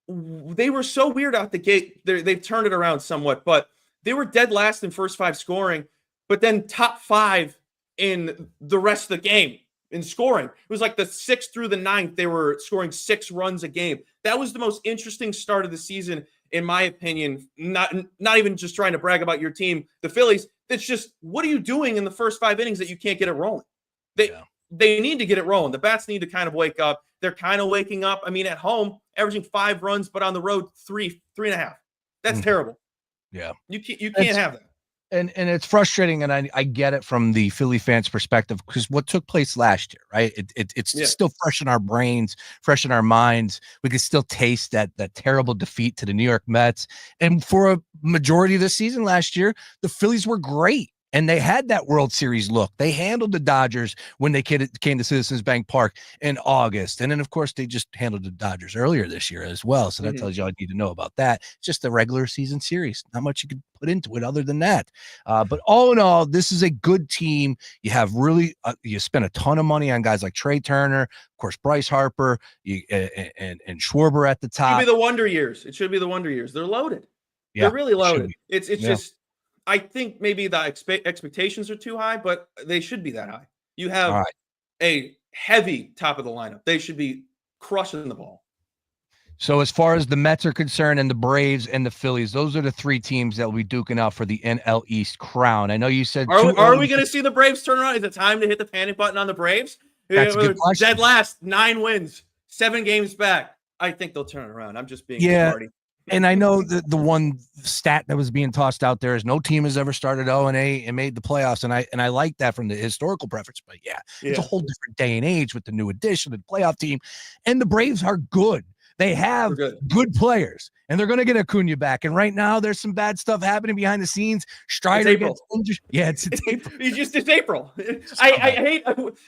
They were so weird out the gate. They've turned it around somewhat, but they were dead last in first 5 scoring, but then top 5 in the rest of the game in scoring. It was the 6th through the 9th. They were scoring 6 runs a game. That was the most interesting start of the season, in my opinion. Not even just trying to brag about your team, the Phillies. It's just, what are you doing in the first 5 innings that you can't get it rolling? They need to get it rolling. The bats need to kind of wake up. They're kind of waking up. I mean, at home, averaging 5 runs, but on the road, 3.5. That's terrible. Yeah. You can't have that. And it's frustrating, and I get it from the Philly fans' perspective, because what took place last year, right? It's still fresh in our brains, fresh in our minds. We can still taste that terrible defeat to the New York Mets. And for a majority of the season last year, the Phillies were great. And they had that World Series look. They handled the Dodgers when they came to Citizens Bank Park in August. And then, of course, they just handled the Dodgers earlier this year as well. So that tells you all you need to know about that. It's just a regular season series. Not much you can put into it other than that. But all in all, this is a good team. You have really you spend a ton of money on guys like Trey Turner, of course, Bryce Harper, and Schwarber at the top. It should be the wonder years. It should be the wonder years. They're loaded. Yeah, they're really loaded. It It's just – I think maybe the expectations are too high, but they should be that high. You have a heavy top of the lineup. They should be crushing the ball. So as far as the Mets are concerned, and the Braves and the Phillies, those are the 3 teams that will be duking out for the NL East crown. I know you said are we going to see the Braves turn around? Is it time to hit the panic button on the Braves? That's a good question. Dead last, 9 wins, 7 games back. I think they'll turn it around. I'm just being smarty. And I know that the one stat that was being tossed out there is no team has ever started 0-8 and made the playoffs. And I like that from the historical preference. But it's a whole different day and age with the new addition and playoff team. And the Braves are good. They have good players, and they're going to get Acuna back. And right now, there's some bad stuff happening behind the scenes. Strider gets injured. Yeah, it's April. It's April. I hate.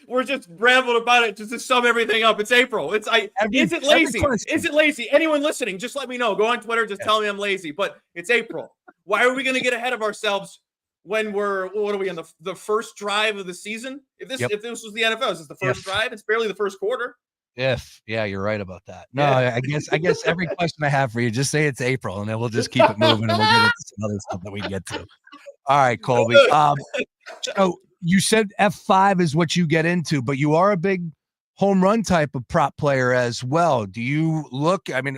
We're just rambling about it just to sum everything up. It's April. Is it lazy? Is it lazy? Anyone listening, just let me know. Go on Twitter. Just tell me I'm lazy. But it's April. Why are we going to get ahead of ourselves when we're what are we in the first drive of the season? If this was the NFL, is this the first drive? It's barely the first quarter. You're right about that. No, I guess every question I have for you, just say it's April, and then we'll just keep it moving, and we'll get into some other stuff that we can get to. All right, Colby. So you said F5 is what you get into, but you are a big home run type of prop player as well. Do you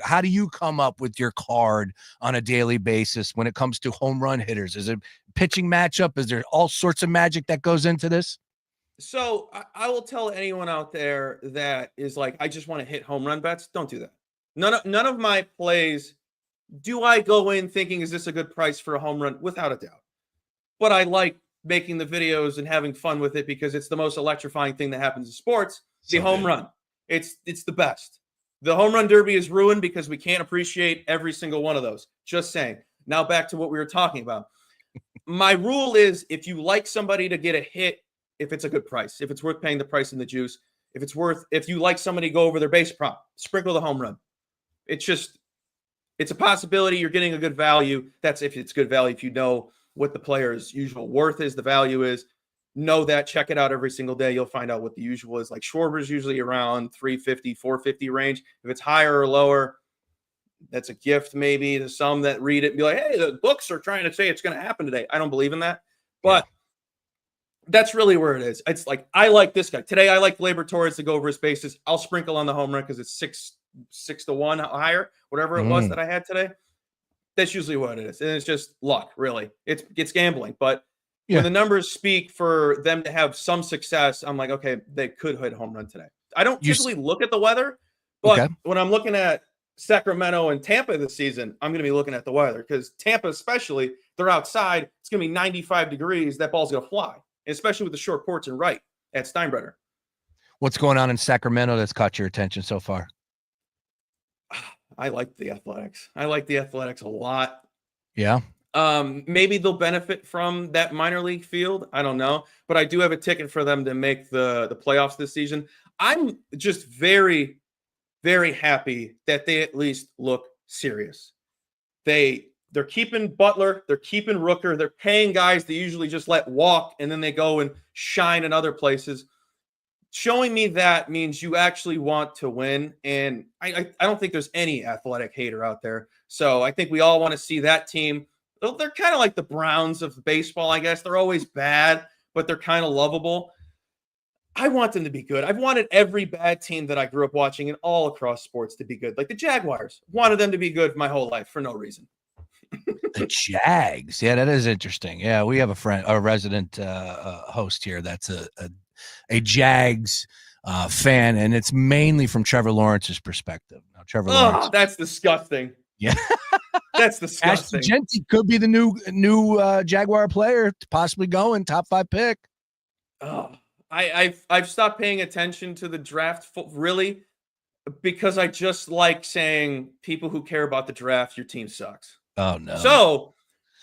how do you come up with your card on a daily basis when it comes to home run hitters? Is it pitching matchup? Is there all sorts of magic that goes into this? So I will tell anyone out there that is like, I just want to hit home run bets. Don't do that. None of my plays do I go in thinking, is this a good price for a home run? Without a doubt. But I like making the videos and having fun with it because it's the most electrifying thing that happens in sports. The home run. It's the best. The home run derby is ruined because we can't appreciate every single one of those. Just saying. Now back to what we were talking about. My rule is if you like somebody to get a hit, if it's a good price, if it's worth paying the price in the juice, if you like somebody to go over their base prop, sprinkle the home run. It's a possibility you're getting a good value. That's if it's good value. If you know what the player's usual worth is, the value is, know that, check it out every single day. You'll find out what the usual is. Like Schwarber's usually around 350, 450 range. If it's higher or lower, that's a gift maybe to some that read it and be like, hey, the books are trying to say it's going to happen today. I don't believe in that. But that's really where it is. It's like, I like this guy. Today, I like Gleyber Torres to go over his bases. I'll sprinkle on the home run because it's 6 to 1 higher, whatever it was that I had today. That's usually what it is. And it's just luck, really. It's gambling. But when the numbers speak for them to have some success, I'm like, okay, they could hit home run today. I don't typically look at the weather, but when I'm looking at Sacramento and Tampa this season, I'm going to be looking at the weather because Tampa especially, they're outside. It's going to be 95 degrees. That ball's going to fly. Especially with the short porch and right at Steinbrenner. What's going on in Sacramento that's caught your attention so far? I like the Athletics. I like the Athletics a lot. Yeah. Maybe they'll benefit from that minor league field. I don't know. But I do have a ticket for them to make the playoffs this season. I'm just very, very happy that they at least look serious. They're keeping Butler. They're keeping Rooker. They're paying guys they usually just let walk, and then they go and shine in other places. Showing me that means you actually want to win, and I don't think there's any Athletic hater out there. So I think we all want to see that team. They're kind of like the Browns of baseball, I guess. They're always bad, but they're kind of lovable. I want them to be good. I've wanted every bad team that I grew up watching and all across sports to be good. Like the Jaguars. Wanted them to be good my whole life for no reason. The Jags. Yeah, that is interesting. Yeah, we have a resident host here that's a a Jags fan, and it's mainly from Trevor Lawrence's perspective. Now, Trevor Lawrence. That's disgusting. Yeah. That's disgusting. Ashton Genty could be the new Jaguar player to possibly go in top 5 pick. Oh, I've stopped paying attention to the draft really because I just like saying people who care about the draft, your team sucks. Oh no.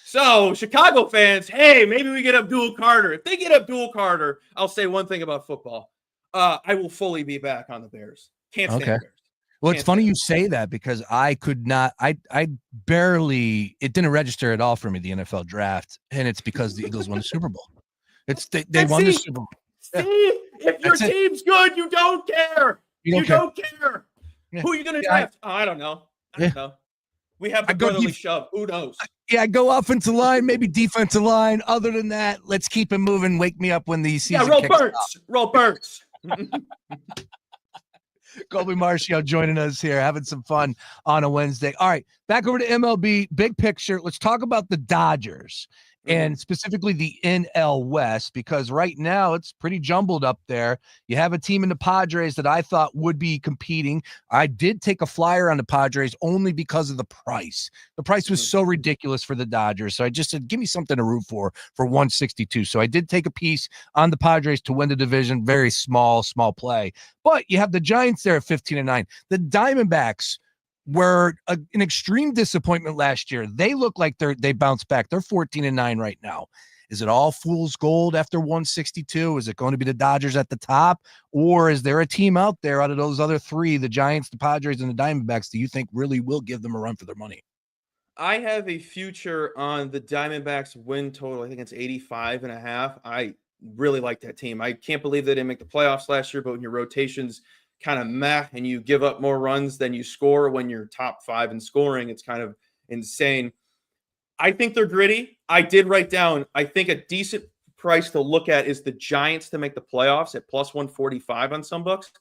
So Chicago fans, hey, maybe we get Abdul Carter. If they get Abdul Carter, I'll say one thing about football. I will fully be back on the Bears. Can't stand the Bears. Well, it's funny you say that because I could not, I barely, it didn't register at all for me, the NFL draft. And it's because the Eagles won the Super Bowl. They won the Super Bowl. See, if your team's good, you don't care. You don't care. Yeah. Who are you going to draft? I don't know. I don't know. We have the brotherly shove. Who knows? Yeah, go offensive line, maybe defensive line. Other than that, let's keep it moving. Wake me up when the season roll kicks Burns. off. Roll Burns. Colby Marchio joining us here, having some fun on a Wednesday. All right, back over to MLB. Big picture. Let's talk about the Dodgers and specifically the NL West, because right now it's pretty jumbled up there. You have a team in the Padres that I thought would be competing. I did take a flyer on the Padres only because of the price. The price was so ridiculous for the Dodgers. So I just said, give me something to root for 162. So I did take a piece on the Padres to win the division. Very small play. But you have the Giants there at 15-9. The Diamondbacks were an extreme disappointment last year. They look like they bounced back. They're 14-9 right now. Is it all fool's gold after 162? Is it going to be the Dodgers at the top? Or is there a team out there out of those other three, the Giants, the Padres, and the Diamondbacks, that you think really will give them a run for their money? I have a future on the Diamondbacks win total. I think it's 85.5. I really like that team. I can't believe they didn't make the playoffs last year, but when your rotation's kind of meh and you give up more runs than you score when you're top 5 in scoring, it's kind of insane. I think they're gritty. I did write down, I think a decent price to look at is the Giants to make the playoffs at plus 145 on some books.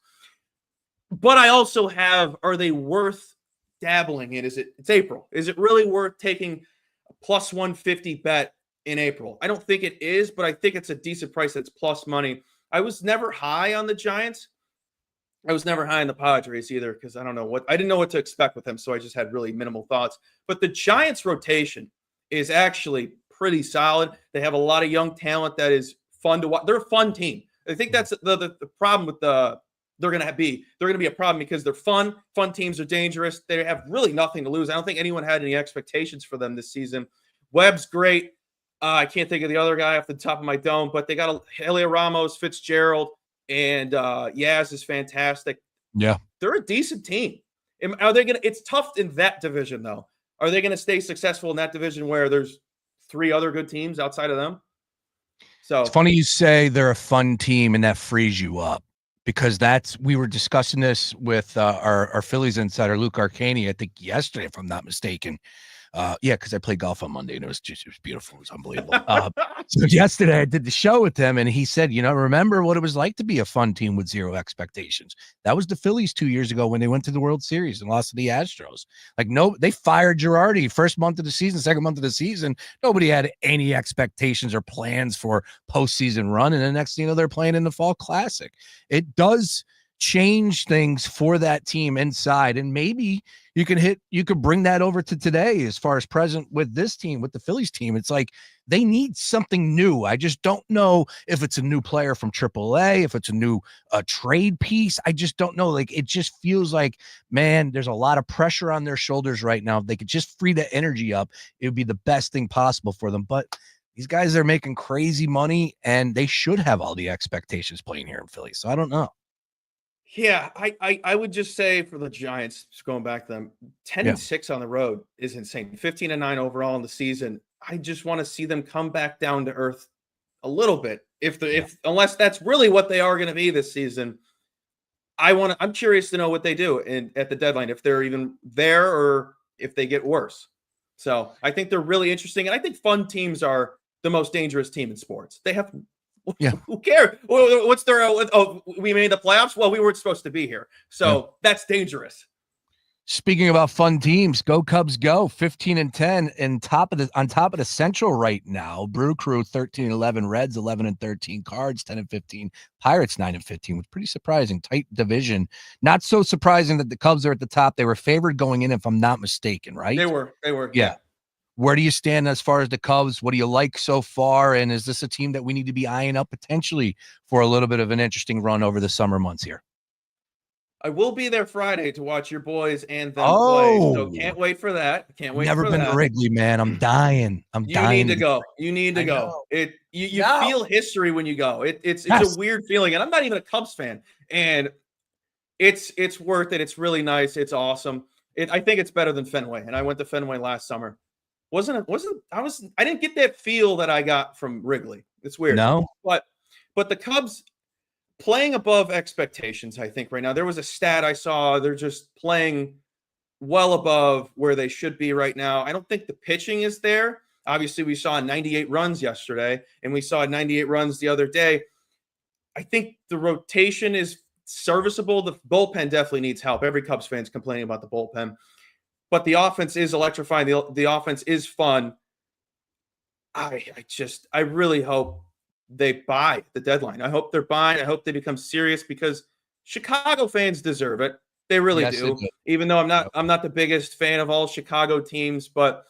But I also have, are they worth dabbling in? It's April. Is it really worth taking a plus 150 bet in April? I don't think it is, but I think it's a decent price that's plus money. I was never high on the Giants. I was never high on the Padres either because I didn't know what to expect with them, so I just had really minimal thoughts. But the Giants rotation is actually pretty solid. They have a lot of young talent that is fun to watch. They're a fun team. I think that's the problem with they're going to be a problem because they're fun. Fun teams are dangerous. They have really nothing to lose. I don't think anyone had any expectations for them this season. Webb's great. I can't think of the other guy off the top of my dome, but they got Elia Ramos, Fitzgerald, and Yaz is fantastic. Yeah. They're a decent team. Are they going to – it's tough in that division, though. Are they going to stay successful in that division where there's 3 other good teams outside of them? So it's funny you say they're a fun team and that frees you up because we were discussing this with our Phillies insider, Luka Arcani, I think yesterday, if I'm not mistaken. Because I played golf on Monday and it was beautiful. It was unbelievable. So yesterday I did the show with him and he said, remember what it was like to be a fun team with zero expectations. That was the Phillies 2 years ago when they went to the World Series and lost to the Astros. They fired Girardi first month of the season, second month of the season. Nobody had any expectations or plans for postseason run. And the next thing you know, they're playing in the Fall Classic. It does change things for that team inside, and maybe you could bring that over to today as far as present with this team, with the Phillies team. It's like they need something new. I just don't know if it's a new player from AAA, if it's a new trade piece. I just don't know. It just feels like, man, there's a lot of pressure on their shoulders right now. If they could just free the energy up, it would be the best thing possible for them. But these guys are making crazy money and they should have all the expectations playing here in Philly. So I don't know. Yeah, I would just say for the Giants, just going back to them, 10-6 on the road is insane. 15-9 overall in the season. I just want to see them come back down to earth a little bit. Unless that's really what they are going to be this season. I'm curious to know what they do at the deadline, if they're even there or if they get worse. So I think they're really interesting, and I think fun teams are the most dangerous team in sports. They have. Yeah. Who cares? What's their? We made the playoffs. Well, we weren't supposed to be here, so that's dangerous. Speaking about fun teams, go Cubs go 15-10 and on top of the Central right now. Brew Crew 13-11, Reds 11-13, Cards 10-15, Pirates 9-15. Was pretty surprising. Tight division. Not so surprising that the Cubs are at the top. They were favored going in, if I'm not mistaken, right? They were. Yeah. Where do you stand as far as the Cubs? What do you like so far? And is this a team that we need to be eyeing up potentially for a little bit of an interesting run over the summer months here? I will be there Friday to watch your boys and them play. So can't wait for that. Can't wait. Never for been that. to Wrigley, man. I'm dying. You need to go. You need to go. You feel history when you go. It's a weird feeling, and I'm not even a Cubs fan, and it's worth it. It's really nice. It's awesome. I think it's better than Fenway, and I went to Fenway last summer. I didn't get that feel that I got from Wrigley. It's weird. No, but the Cubs playing above expectations, I think, right now. There was a stat I saw. They're just playing well above where they should be right now. I don't think the pitching is there. Obviously, we saw 98 runs yesterday, and we saw 98 runs the other day. I think the rotation is serviceable. The bullpen definitely needs help. Every Cubs fan's complaining about the bullpen. But the offense is electrifying. The offense is fun. I really hope they buy the deadline. I hope they're buying. I hope they become serious because Chicago fans deserve it. They really do. Even though I'm not the biggest fan of all Chicago teams, but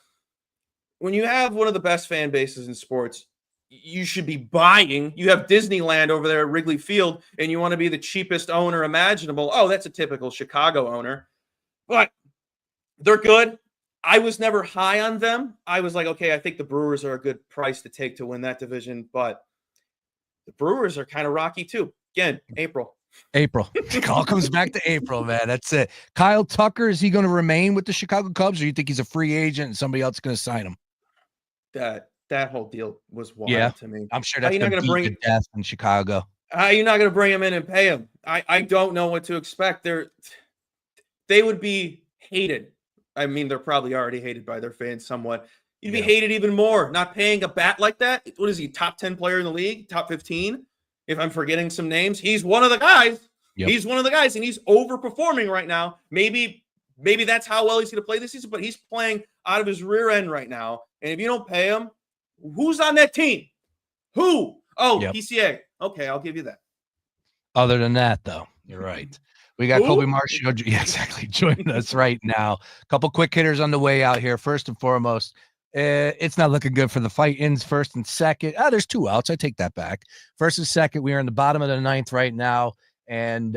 when you have one of the best fan bases in sports, you should be buying. You have Disneyland over there at Wrigley Field, and you want to be the cheapest owner imaginable. Oh, that's a typical Chicago owner. But they're good. I was never high on them. I was like, okay, I think the Brewers are a good price to take to win that division, but the Brewers are kind of rocky too. Again, April. It all comes back to April, man. That's it. Kyle Tucker, is he going to remain with the Chicago Cubs, or you think he's a free agent and somebody else is going to sign him? That whole deal was wild to me. I'm sure that's going to bring death in Chicago. How are you not going to bring him in and pay him? I don't know what to expect. They would be hated. I mean, they're probably already hated by their fans somewhat. You'd be hated even more not paying a bat like that. What is he, top 10 player in the league? Top 15? If I'm forgetting some names, he's one of the guys. Yep. He's one of the guys, and he's overperforming right now. Maybe that's how well he's going to play this season, but he's playing out of his rear end right now. And if you don't pay him, who's on that team? Who? Oh, PCA. Okay, I'll give you that. Other than that, though, you're right. We got Colby Marchio, joining us right now. A couple quick hitters on the way out here. First and foremost, it's not looking good for the Titans. First and second. There's 2 outs. I take that back. First and second, we are in the bottom of the 9th right now, and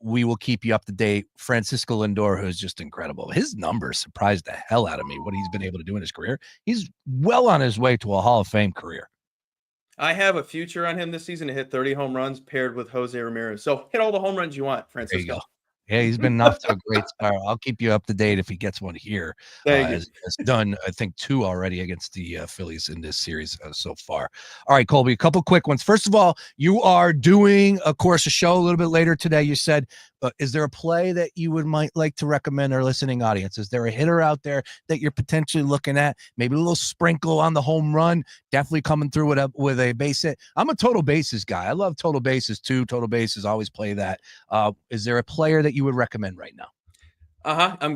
we will keep you up to date. Francisco Lindor, who's just incredible. His numbers surprised the hell out of me, what he's been able to do in his career. He's well on his way to a Hall of Fame career. I have a future on him this season to hit 30 home runs paired with Jose Ramirez. So hit all the home runs you want, Francisco. There you go. Yeah, he's been off to a great start. I'll keep you up to date if he gets one here. Has done, I think, 2 already against the Phillies in this series so far. All right, Colby, a couple quick ones. First of all, you are doing, of course, a show a little bit later today. You said, is there a play that you might like to recommend our listening audience? Is there a hitter out there that you're potentially looking at? Maybe a little sprinkle on the home run, definitely coming through with a base hit. I'm a total bases guy. I love total bases too. Total bases, always play that. Is there a player that you would recommend right now?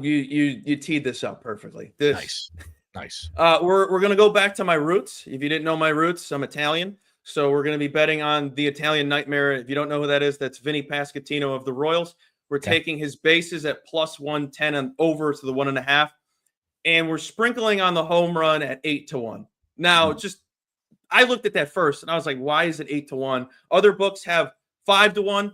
You teed this up perfectly. Nice. We're gonna go back to my roots. If you didn't know my roots, I'm Italian. So we're going to be betting on the Italian Nightmare. If you don't know who that is, that's Vinny Pasquantino of the Royals. We're taking his bases at plus 110 and over to the 1.5. And we're sprinkling on the home run at 8-1. Now, I looked at that first and I was like, why is it 8-1? Other books have 5-1.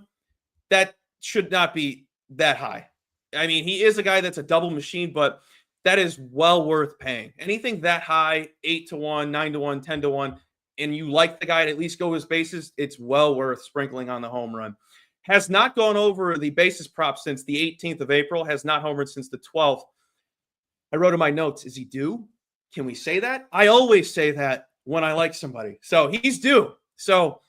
That should not be that high. I mean, he is a guy that's a double machine, but that is well worth paying. Anything that high, 8-1, 9-1, 10-1, and you like the guy to at least go his bases, it's well worth sprinkling on the home run. Has not gone over the bases prop since the 18th of April, has not homered since the 12th. I wrote in my notes, is he due? Can we say that? I always say that when I like somebody. So he's due. So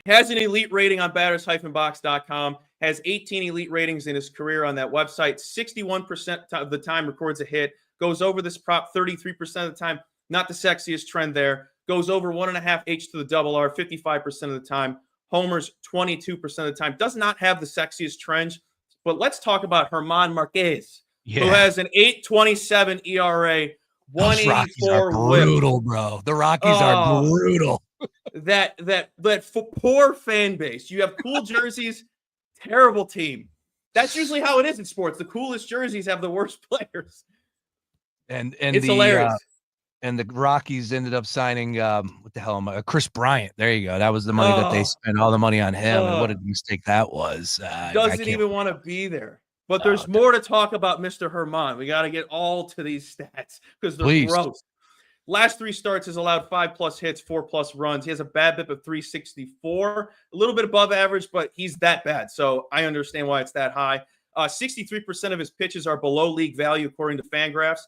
has an elite rating on batters-box.com, has 18 elite ratings in his career on that website, 61% of the time records a hit, goes over this prop 33% of the time, not the sexiest trend there. Goes over 1.5 H to the double R 55% of the time. Homers 22% of the time. Does not have the sexiest trend. But let's talk about German Marquez, Yeah. who has an 8.27 ERA, Those Rockies are 184 whip. brutal, bro. The Rockies are brutal. That poor fan base. You have cool jerseys, terrible team. That's usually how it is in sports. The coolest jerseys have the worst players. And it's hilarious. And the Rockies ended up signing what the hell am I? Chris Bryant. There you go. That was the money that they spent all the money on him. And what a mistake that was. Doesn't even want to be there. But there's more to talk about Mr. German. We got to get all to these stats because they're gross. Last 3 starts has allowed 5+ hits, 4+ runs. He has a BABIP of 364, a little bit above average, but he's that bad. So I understand why it's that high. 63% of his pitches are below league value, according to Fangraphs.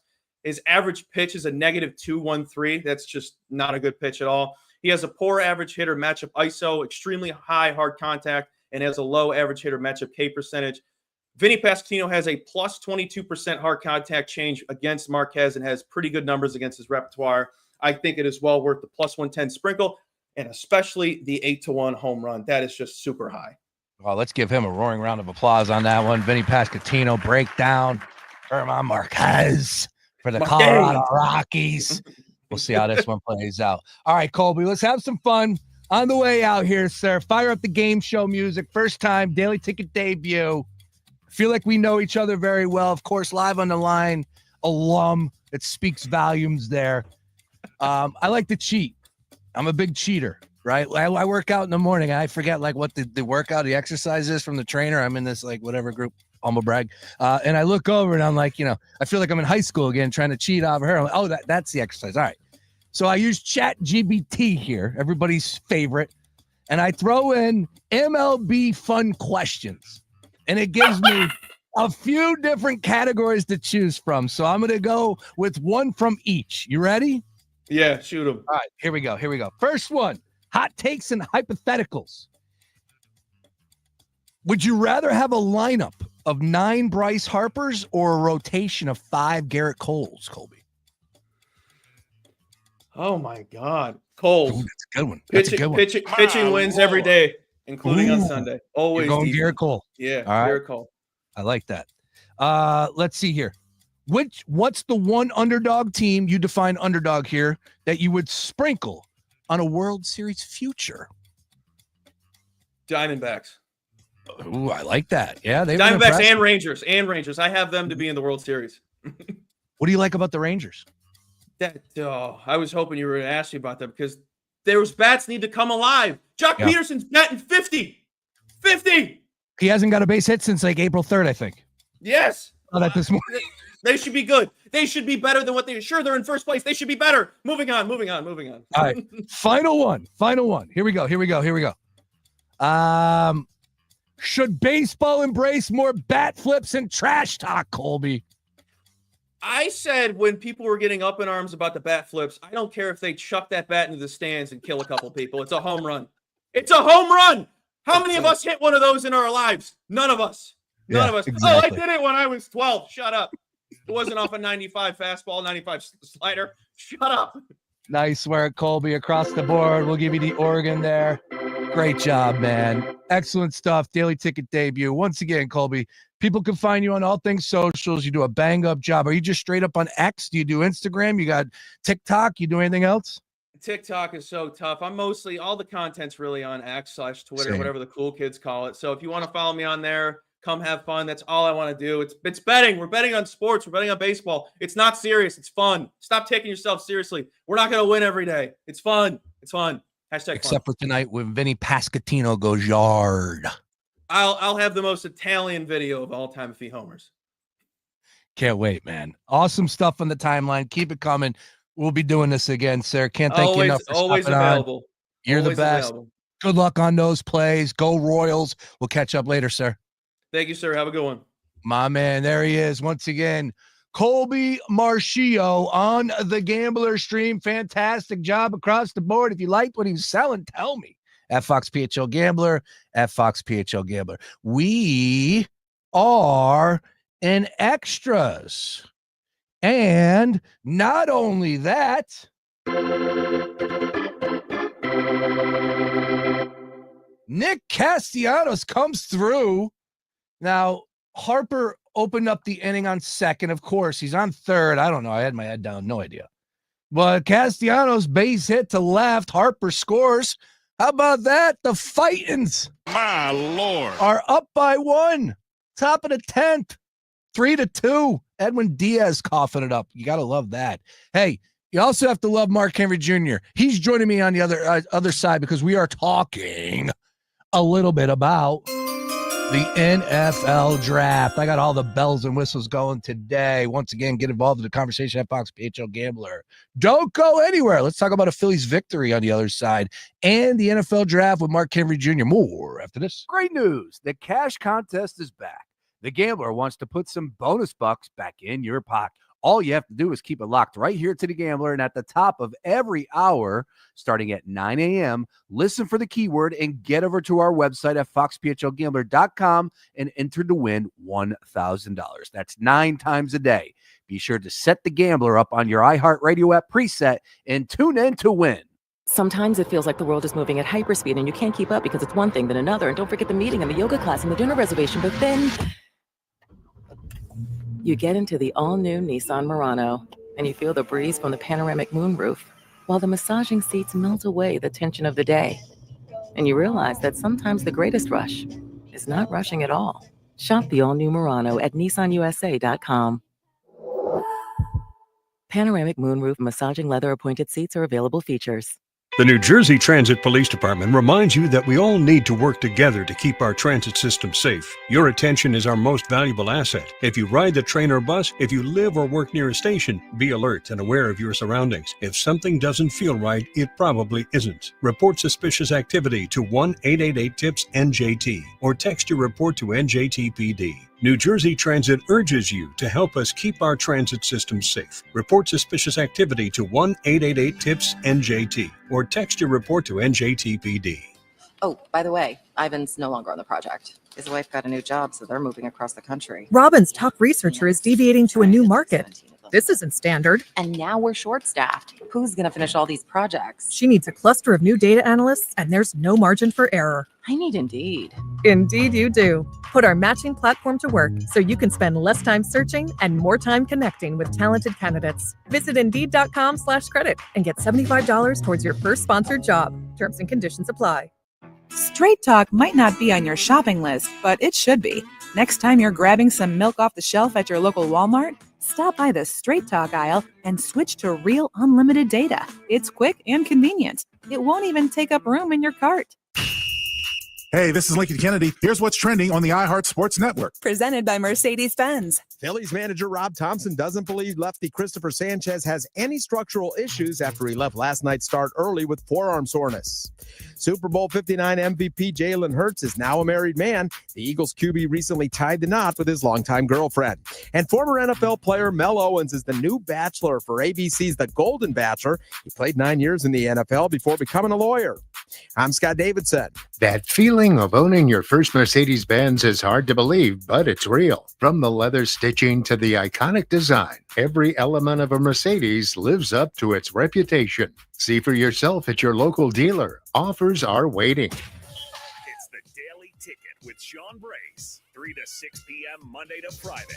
His average pitch is a -213. That's just not a good pitch at all. He has a poor average hitter matchup ISO, extremely high hard contact, and has a low average hitter matchup K percentage. Vinny Pasquantino has a plus 22% hard contact change against Marquez and has pretty good numbers against his repertoire. I think it is well worth the plus 110 sprinkle, and especially the 8-1 home run. That is just super high. Well, let's give him a roaring round of applause on that one. Vinny Pasquantino breakdown. German Marquez for the Colorado Rockies. We'll see how this one plays out. All right, Colby, let's have some fun on the way out here, sir. Fire up the game show music. First time, Daily Ticket debut. Feel like we know each other very well. Of course, Live on the Line alum. It speaks volumes there. I like to cheat. I'm a big cheater, right? I work out in the morning. I forget like what the workout, the exercise is from the trainer. I'm in this like whatever group, humble brag. And I look over and I'm like, I feel like I'm in high school again trying to cheat off of her. I'm like, oh, that's the exercise. All right. So I use ChatGPT here, everybody's favorite. And I throw in MLB fun questions. And it gives me a few different categories to choose from. So I'm going to go with one from each. You ready? Yeah, shoot them. All right, here we go. First one, hot takes and hypotheticals. Would you rather have a lineup of 9 Bryce Harpers or a rotation of 5 Garrett Coles, Colby? Oh, my God. Coles. Ooh, that's a good one. That's a good one. Pitching wins every day, including on Sunday. Always. You're going Garrett Cole. Yeah, all right. Garrett Cole. I like that. Let's see here. What's the one underdog team, you define underdog here, that you would sprinkle on a World Series future? Diamondbacks. Ooh, I like that. Yeah, they Diamondbacks and Rangers. I have them to be in the World Series. What do you like about the Rangers? I was hoping you were going to ask me about that because those bats need to come alive. Jock Peterson's batting 50. 50. He hasn't got a base hit since like April 3rd, I think. Yes. Oh, that this morning. They should be good. They should be better than what they are. Sure, they're in first place. They should be better. Moving on. All right. Final one. Here we go. Should baseball embrace more bat flips and trash talk, Colby? I said when people were getting up in arms about the bat flips, I don't care if they chuck that bat into the stands and kill a couple people. It's a home run. It's a home run. How many of us hit one of those in our lives? None of us. None of us. Exactly. Oh, I did it when I was 12. Shut up. It wasn't off a 95 fastball, 95 slider. Shut up. Nice work, Colby, across the board. We'll give you the Oregon there. Great job, man. Excellent stuff. Daily Ticket debut. Once again, Colby, people can find you on all things socials. You do a bang-up job. Are you just straight up on X? Do you do Instagram? You got TikTok? You do anything else? TikTok is so tough. I'm mostly, all the content's really on X/Twitter, Same. whatever the cool kids call it. So if you want to follow me on there, come have fun. That's all I want to do. It's betting. We're betting on sports. We're betting on baseball. It's not serious. It's fun. Stop taking yourself seriously. We're not going to win every day. It's fun. It's fun. Except for tonight when Vinny Pasquantino goes yard. I'll have the most Italian video of all time if he homers. Can't wait, man. Awesome stuff on the timeline. Keep it coming. We'll be doing this again, sir. Can't thank you enough for always stopping on. available. You're always the best. Available. Good luck on those plays. Go Royals. We'll catch up later, sir. Thank you, sir. Have a good one. My man, there he is once again. Colby Marchio on the Gambler stream. Fantastic job across the board. If you liked what he was selling, tell me. At Fox PHL Gambler, at Fox PHL Gambler. We are in extras. And not only that, Nick Castellanos comes through. Now, Harper opened up the inning on second. Of course, he's on third. I don't know. I had my head down. No idea. But Castellanos base hit to left. Harper scores. How about that? The Fightins, My Lord, are up by 1. Top of the 10th. 3-2. Edwin Diaz coughing it up. You got to love that. Hey, you also have to love Mark Henry Jr. He's joining me on the other side because we are talking a little bit about the NFL draft. I got all the bells and whistles going today. Once again, get involved in the conversation at Fox PHL Gambler. Don't go anywhere. Let's talk about a Phillies victory on the other side and the NFL draft with Mark Henry Jr. More after this. Great news. The cash contest is back. The Gambler wants to put some bonus bucks back in your pocket. All you have to do is keep it locked right here to the Gambler, and at the top of every hour, starting at 9 a.m., listen for the keyword and get over to our website at foxphlgambler.com and enter to win $1,000. That's 9 times a day. Be sure to set the Gambler up on your iHeartRadio app preset and tune in to win. Sometimes it feels like the world is moving at hyperspeed and you can't keep up because it's one thing then another. And don't forget the meeting and the yoga class and the dinner reservation. But then you get into the all-new Nissan Murano, and you feel the breeze from the panoramic moonroof, while the massaging seats melt away the tension of the day. And you realize that sometimes the greatest rush is not rushing at all. Shop the all-new Murano at nissanusa.com. Panoramic moonroof massaging leather-appointed seats are available features. The New Jersey Transit Police Department reminds you that we all need to work together to keep our transit system safe. Your attention is our most valuable asset. If you ride the train or bus, if you live or work near a station, be alert and aware of your surroundings. If something doesn't feel right, it probably isn't. Report suspicious activity to 1-888-TIPS-NJT or text your report to NJTPD. New Jersey Transit urges you to help us keep our transit system safe. Report suspicious activity to 1-888-TIPS-NJT or text your report to NJTPD. Oh, by the way, Ivan's no longer on the project. His wife got a new job, so they're moving across the country. Robin's top researcher is deviating to a new market. This isn't standard. And now we're short-staffed. Who's going to finish all these projects? She needs a cluster of new data analysts, and there's no margin for error. I need Indeed. Indeed you do. Put our matching platform to work so you can spend less time searching and more time connecting with talented candidates. Visit Indeed.com/credit and get $75 towards your first sponsored job. Terms and conditions apply. Straight Talk might not be on your shopping list, but it should be. Next time you're grabbing some milk off the shelf at your local Walmart, stop by the Straight Talk aisle and switch to real unlimited data. It's quick and convenient. It won't even take up room in your cart. Hey, this is Lincoln Kennedy. Here's what's trending on the iHeart Sports Network. Presented by Mercedes-Benz. Phillies manager Rob Thompson doesn't believe lefty Christopher Sanchez has any structural issues after he left last night's start early with forearm soreness. Super Bowl 59 MVP Jalen Hurts is now a married man. The Eagles QB recently tied the knot with his longtime girlfriend. And former NFL player Mel Owens is the new bachelor for ABC's The Golden Bachelor. He played 9 years in the NFL before becoming a lawyer. I'm Scott Davidson. That feeling of owning your first Mercedes-Benz is hard to believe, but it's real. From the leather stitching to the iconic design, every element of a Mercedes lives up to its reputation. See for yourself at your local dealer. Offers are waiting. It's the Daily Ticket with Sean Brace, 3 to 6 p.m. Monday to Friday.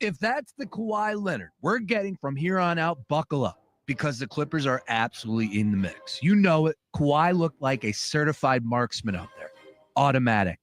If that's the Kawhi Leonard we're getting from here on out, buckle up, because the Clippers are absolutely in the mix. You know it. Kawhi looked like a certified marksman out there. Automatic.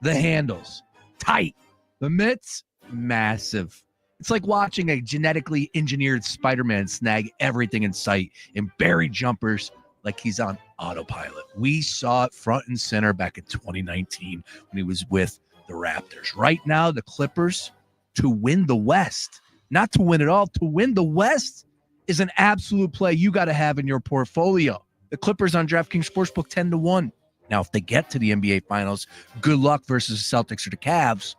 The handles, tight. The mitts, massive. It's like watching a genetically engineered Spider-Man snag everything in sight and bury jumpers like he's on autopilot. We saw it front and center back in 2019 when he was with the Raptors. Right now, the Clippers, to win the West, not to win it all, to win the West is an absolute play you got to have in your portfolio. The Clippers on DraftKings Sportsbook 10-1. Now, if they get to the NBA Finals, good luck versus the Celtics or the Cavs.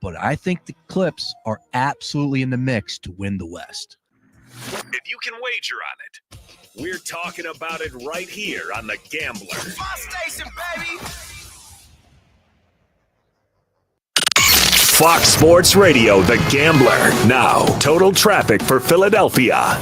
But I think the Clips are absolutely in the mix to win the West. If you can wager on it, we're talking about it right here on The Gambler. My station, baby. Fox Sports Radio, The Gambler. Now, total traffic for Philadelphia.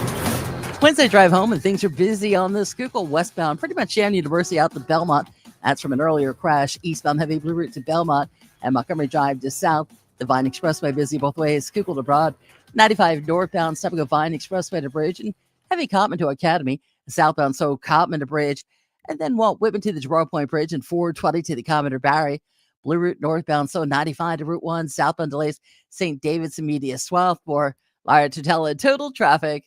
Wednesday drive home and things are busy on the Schuylkill westbound, pretty much Yale University out to Belmont. That's from an earlier crash. Eastbound heavy blue route to Belmont and Montgomery Drive to South. The Vine Expressway busy both ways, Schuylkill to Broad, 95 northbound, stepping of Vine Expressway to Bridge, and heavy Cotman to Academy, southbound, so Cotman to Bridge, and then Walt Whitman to the Gerard Point Bridge, and 420 to the Commodore Barry. Blue Route northbound, so 95 to Route 1, southbound delays, St. David's and Media Swell for Lyra Tutela total traffic.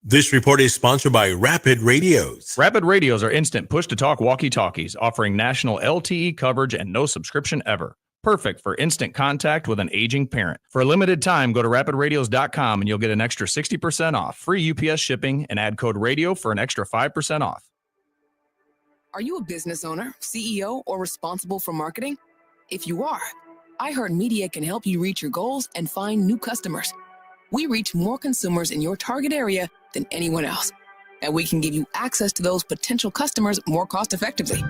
This report is sponsored by Rapid Radios. Rapid Radios are instant push-to-talk walkie-talkies offering national LTE coverage and no subscription ever. Perfect for instant contact with an aging parent. For a limited time, go to rapidradios.com and you'll get an extra 60% off, free UPS shipping, and add code RADIO for an extra 5% off. Are you a business owner, CEO, or responsible for marketing? If you are, iHeartMedia can help you reach your goals and find new customers. We reach more consumers in your target area than anyone else, and we can give you access to those potential customers more cost-effectively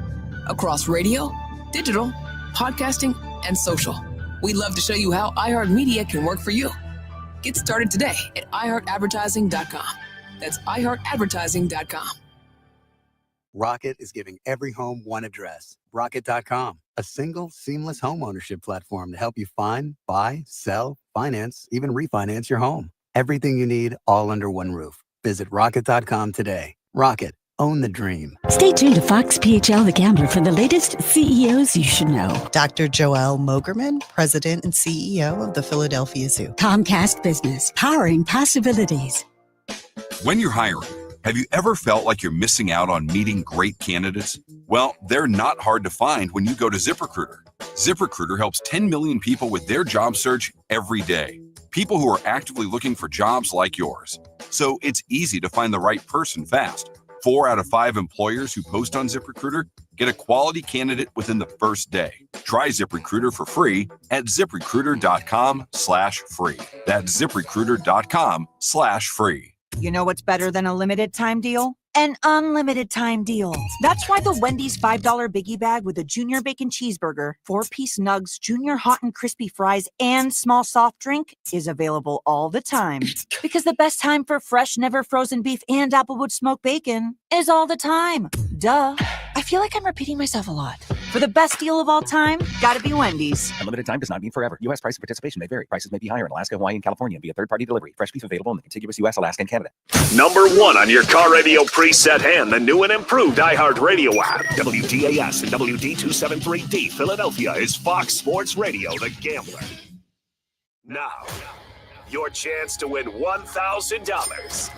across radio, digital, podcasting, and social. We'd love to show you how iHeartMedia can work for you. Get started today at iHeartAdvertising.com. That's iHeartAdvertising.com. Rocket is giving every home one address. Rocket.com, a single, seamless home ownership platform to help you find, buy, sell, finance, even refinance your home. Everything you need all under one roof. Visit Rocket.com today. Rocket, own the dream. Stay tuned to Fox PHL The Gambler for the latest CEOs you should know. Dr. Joelle Mogerman, President and CEO of the Philadelphia Zoo. Comcast Business, powering possibilities. When you're hiring, have you ever felt like you're missing out on meeting great candidates? Well, they're not hard to find when you go to ZipRecruiter. ZipRecruiter helps 10 million people with their job search every day. People who are actively looking for jobs like yours. So it's easy to find the right person fast. 4 out of 5 employers who post on ZipRecruiter get a quality candidate within the first day. Try ZipRecruiter for free at ZipRecruiter.com/free. That's ZipRecruiter.com/free. You know what's better than a limited time deal? An unlimited time deal. That's why the Wendy's $5 Biggie Bag with a Junior Bacon Cheeseburger, 4-piece nugs, Junior Hot and Crispy Fries, and small soft drink is available all the time. Because the best time for fresh, never frozen beef and Applewood smoked bacon is all the time. Duh. I feel like I'm repeating myself a lot. For the best deal of all time, gotta be Wendy's. Unlimited time does not mean forever. U.S. price and participation may vary. Prices may be higher in Alaska, Hawaii, and California via third-party delivery. Fresh beef available in the contiguous U.S., Alaska, and Canada. Number 1 on your car radio preset and the new and improved iHeartRadio app. WDAS and WD273D Philadelphia is Fox Sports Radio, The Gambler. Now, your chance to win $1,000.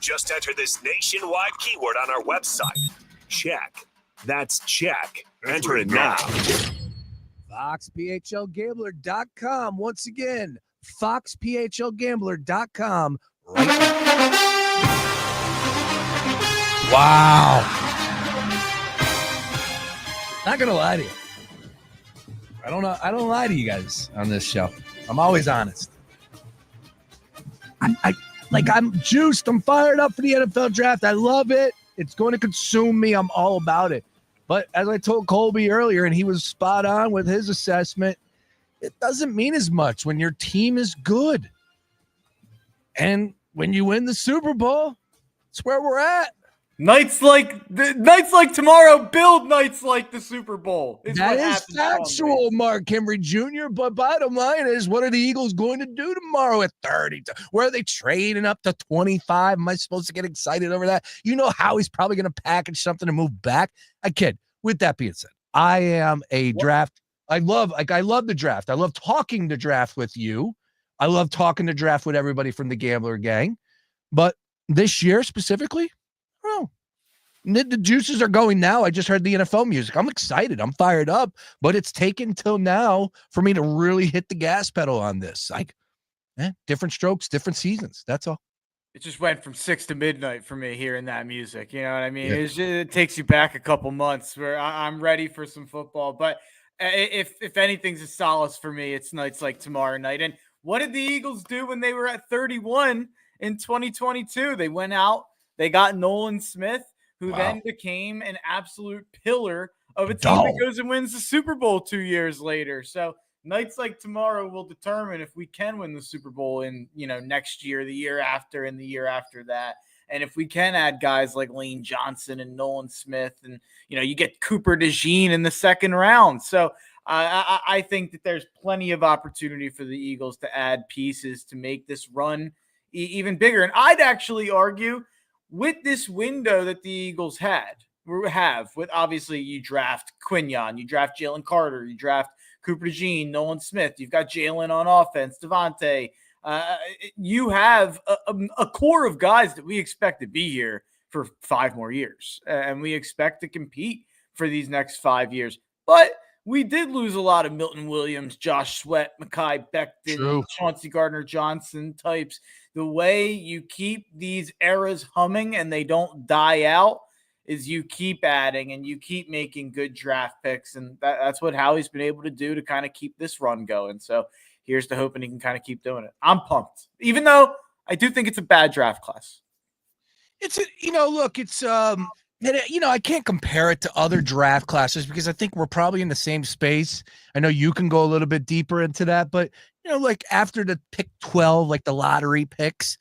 Just enter this nationwide keyword on our website. Check. That's check. Enter it now. FoxPHLGambler.com. Once again, FoxPHLGambler.com. Right now. Wow. Not gonna lie to you. I don't lie to you guys on this show. I'm always honest. I'm juiced. I'm fired up for the NFL draft. I love it. It's going to consume me. I'm all about it. But as I told Colby earlier, and he was spot on with his assessment, it doesn't mean as much when your team is good. And when you win the Super Bowl, it's where we're at. Nights like tomorrow build nights like the Super Bowl. That is factual, Mark Henry Jr. But bottom line is, what are the Eagles going to do tomorrow at 30? Where are they trading up to 25? Am I supposed to get excited over that? You know how he's probably going to package something to move back. I kid. With that being said, I am a draft. I love the draft. I love talking the draft with you. I love talking the draft with everybody from the Gambler Gang. But this year specifically, well, the juices are going now. I just heard the NFL music. I'm excited. I'm fired up, but it's taken till now for me to really hit the gas pedal on this. Different strokes, different seasons. That's all. It just went from 6 to midnight for me hearing that music. You know what I mean? Yeah. It takes you back a couple months where I'm ready for some football. But if anything's a solace for me, it's nights like tomorrow night. And what did the Eagles do when they were at 31 in 2022? They went out. They got Nolan Smith, who then became an absolute pillar of a team that goes and wins the Super Bowl 2 years later. So nights like tomorrow will determine if we can win the Super Bowl in, next year, the year after, and the year after that. And if we can add guys like Lane Johnson and Nolan Smith, and, you get Cooper DeJean in the second round. So I think that there's plenty of opportunity for the Eagles to add pieces to make this run even bigger. And I'd actually argue with this window that the Eagles have with, obviously, you draft Quinyon, you draft Jalen Carter, you draft Cooper DeJean, Nolan Smith, you've got Jalen on offense, Devontae. You have a core of guys that we expect to be here for 5 more years, and we expect to compete for these next 5 years. But we did lose a lot of Milton Williams, Josh Sweat, Mekhi Becton, Chauncey Gardner-Johnson types. The way you keep these eras humming and they don't die out is you keep adding and you keep making good draft picks. And that's what Howie's been able to do to kind of keep this run going. So here's to hoping he can kind of keep doing it. I'm pumped, even though I do think it's a bad draft class. It's I can't compare it to other draft classes because I think we're probably in the same space. I know you can go a little bit deeper into that, but like after the pick 12, like the lottery picks,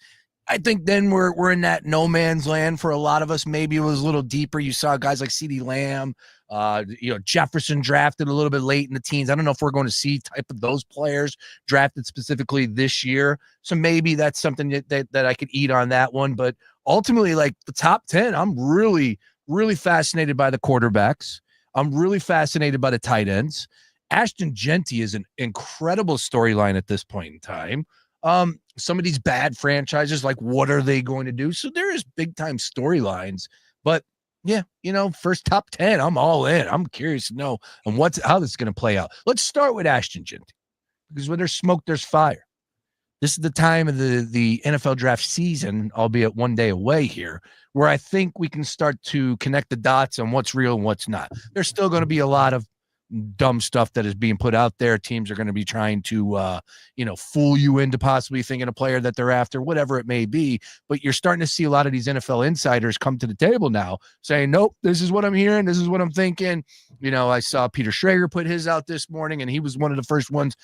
I think then we're in that no man's land for a lot of us. Maybe it was a little deeper. You saw guys like CeeDee Lamb, Jefferson drafted a little bit late in the teens. I don't know if we're going to see type of those players drafted specifically this year. So maybe that's something that I could eat on that one. But ultimately, like the top 10, I'm really, really fascinated by the quarterbacks. I'm really fascinated by the tight ends. Ashton Genty is an incredible storyline at this point in time. Some of these bad franchises, like what are they going to do? So there is big time storylines, but yeah, first top 10, I'm all in. I'm curious to know how this is going to play out. Let's start with Ashton Genty, because when there's smoke, there's fire. This is the time of the NFL draft season, albeit one day away here, where I think we can start to connect the dots on what's real and what's not. There's still going to be a lot of dumb stuff that is being put out there. Teams are going to be trying to, fool you into possibly thinking a player that they're after, whatever it may be. But you're starting to see a lot of these NFL insiders come to the table now saying, nope, this is what I'm hearing. This is what I'm thinking. I saw Peter Schrager put his out this morning, and he was one of the first ones,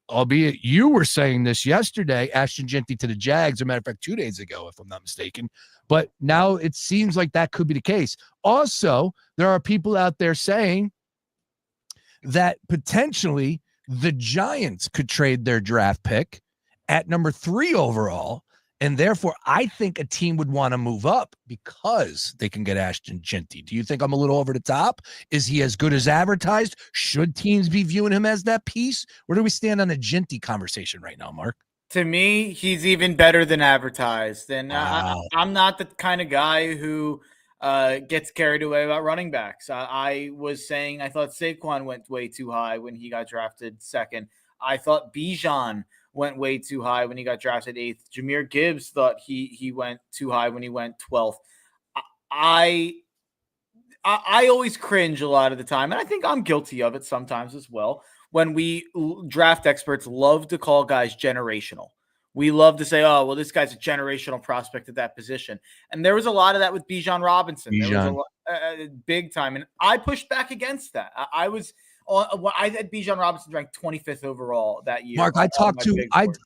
albeit you were saying this yesterday, Ashton Genty to the Jags, as a matter of fact, 2 days ago, if I'm not mistaken. But now it seems like that could be the case. Also, there are people out there saying that potentially the Giants could trade their draft pick at number 3 overall. And therefore, I think a team would want to move up because they can get Ashton Genty. Do you think I'm a little over the top? Is he as good as advertised? Should teams be viewing him as that piece? Where do we stand on the Genty conversation right now, Mark? To me, he's even better than advertised. And I'm not the kind of guy who gets carried away about running backs. I was saying I thought Saquon went way too high when he got drafted 2nd. I thought Bijan went way too high when he got drafted 8th. Jahmyr Gibbs thought he went too high when he went 12th. I always cringe a lot of the time, and I think I'm guilty of it sometimes as well, when we draft experts love to call guys generational. We love to say, oh, well, this guy's a generational prospect at that position. And there was a lot of that with Bijan Robinson. There was a lot, big time. And I pushed back against that. I had Bijan Robinson ranked 25th overall that year. Mark,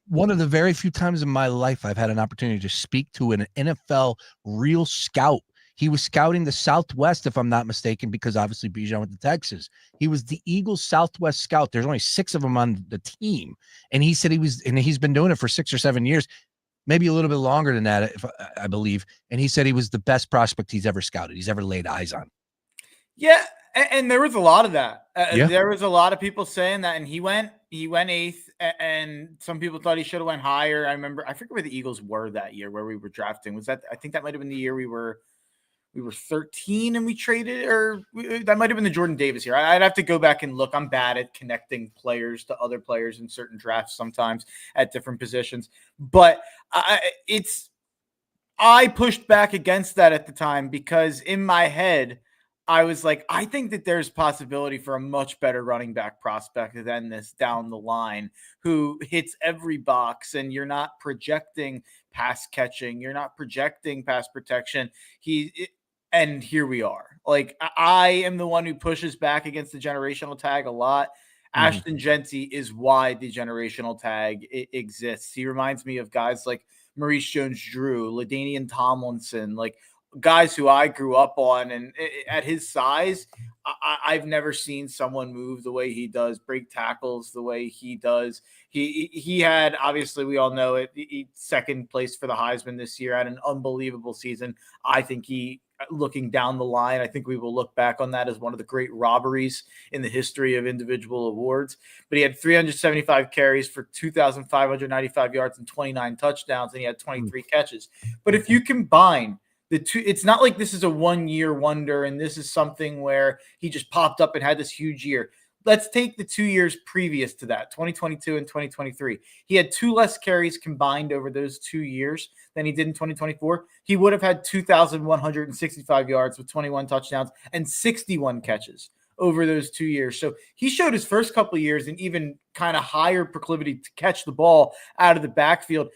one of the very few times in my life I've had an opportunity to speak to an NFL real scout. He was scouting the Southwest, if I'm not mistaken, because obviously Bijan went to Texas. He was the Eagles Southwest scout. There's only 6 of them on the team. And he said he's been doing it for 6 or 7 years, maybe a little bit longer than that, I believe. And he said he was the best prospect he's ever scouted, he's ever laid eyes on. Yeah. And there was a lot of that. There was a lot of people saying that, and he went 8th, and some people thought he should have went higher. I forget where the Eagles were that year, where we were drafting. I think that might've been the year we were 13 and we traded, or that might've been the Jordan Davis year. I'd have to go back and look. I'm bad at connecting players to other players in certain drafts sometimes at different positions, but I pushed back against that at the time because in my head, I was like, I think that there's possibility for a much better running back prospect than this down the line who hits every box, and you're not projecting pass catching. You're not projecting pass protection. And here we are. Like, I am the one who pushes back against the generational tag a lot. Ashton Genty is why the generational tag exists. He reminds me of guys like Maurice Jones-Drew, LaDainian Tomlinson, like guys who I grew up on, and at his size, I've never seen someone move the way he does, break tackles the way he does. He had, obviously, we all know it, he second place for the Heisman this year, had an unbelievable season. I think looking down the line, I think we will look back on that as one of the great robberies in the history of individual awards. But he had 375 carries for 2,595 yards and 29 touchdowns, and he had 23 catches. But if you combine the two, it's not like this is a 1-year wonder and this is something where he just popped up and had this huge year. Let's take the 2 years previous to that, 2022 and 2023. He had 2 less carries combined over those 2 years than he did in 2024. He would have had 2,165 yards with 21 touchdowns and 61 catches over those 2 years. So he showed his first couple of years an even kind of higher proclivity to catch the ball out of the backfield.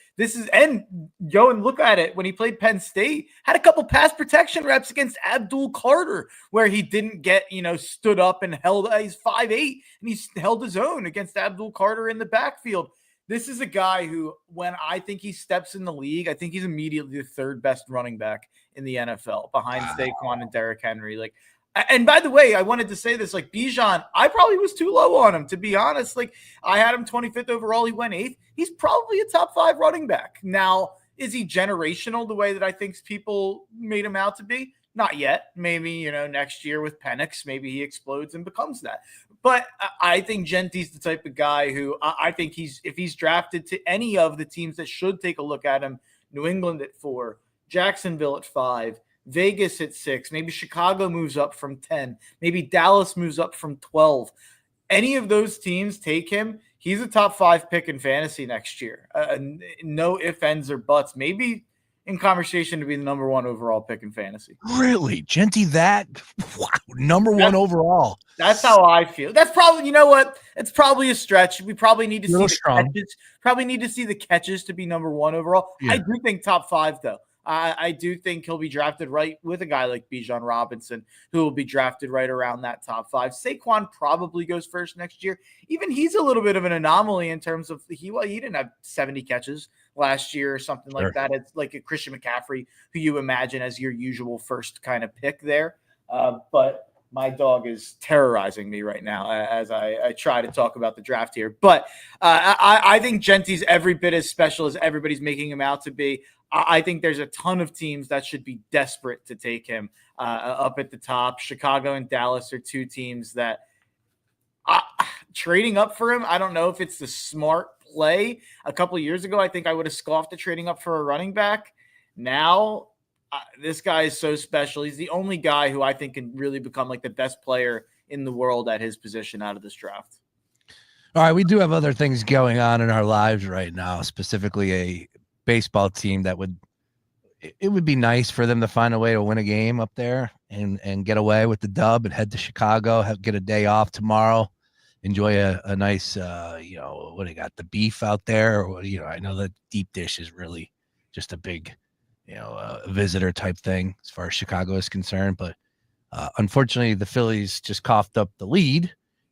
And go and look at it. When he played Penn State, had a couple pass protection reps against Abdul Carter, where he didn't get, stood up and held, he's 5'8", and he held his own against Abdul Carter in the backfield. This is a guy who, when I think he steps in the league, I think he's immediately the third best running back in the NFL behind Saquon and Derrick Henry. And by the way, I wanted to say this, Bijan, I probably was too low on him, to be honest. I had him 25th overall. He went 8th. He's probably a top 5 running back. Now, is he generational the way that I think people made him out to be? Not yet. Maybe, next year with Penix, maybe he explodes and becomes that. But I think Genty's the type of guy who I think if he's drafted to any of the teams that should take a look at him, New England at 4, Jacksonville at 5, Vegas at 6, maybe Chicago moves up from 10, maybe Dallas moves up from 12. Any of those teams take him, he's a top 5 pick in fantasy next year. No ifs, ands, or buts. Maybe in conversation to be the number 1 overall pick in fantasy. Really? Genty that? Wow, number 1 overall. That's how I feel. That's probably, you know what? It's probably a stretch. We probably need to see the catches. Probably need to see the catches to be number 1 overall. Yeah. I do think top 5, though. I do think he'll be drafted right with a guy like Bijan Robinson, who will be drafted right around that top 5. Saquon probably goes first next year. Even he's a little bit of an anomaly in terms of he didn't have 70 catches last year or something like that. It's like a Christian McCaffrey, who you imagine as your usual first kind of pick there. But my dog is terrorizing me right now as I try to talk about the draft here. But I think Genty's every bit as special as everybody's making him out to be. I think there's a ton of teams that should be desperate to take him up at the top. Chicago and Dallas are 2 teams that trading up for him, I don't know if it's the smart play. A couple of years ago, I think I would have scoffed at trading up for a running back. Now, this guy is so special. He's the only guy who I think can really become the best player in the world at his position out of this draft. All right, we do have other things going on in our lives right now, specifically a baseball team that it would be nice for them to find a way to win a game up there and get away with the dub and head to Chicago, get a day off tomorrow, enjoy a nice, what do you got, the beef out there? Or, I know that deep dish is really just a big, a visitor type thing as far as Chicago is concerned. But unfortunately, the Phillies just coughed up the lead.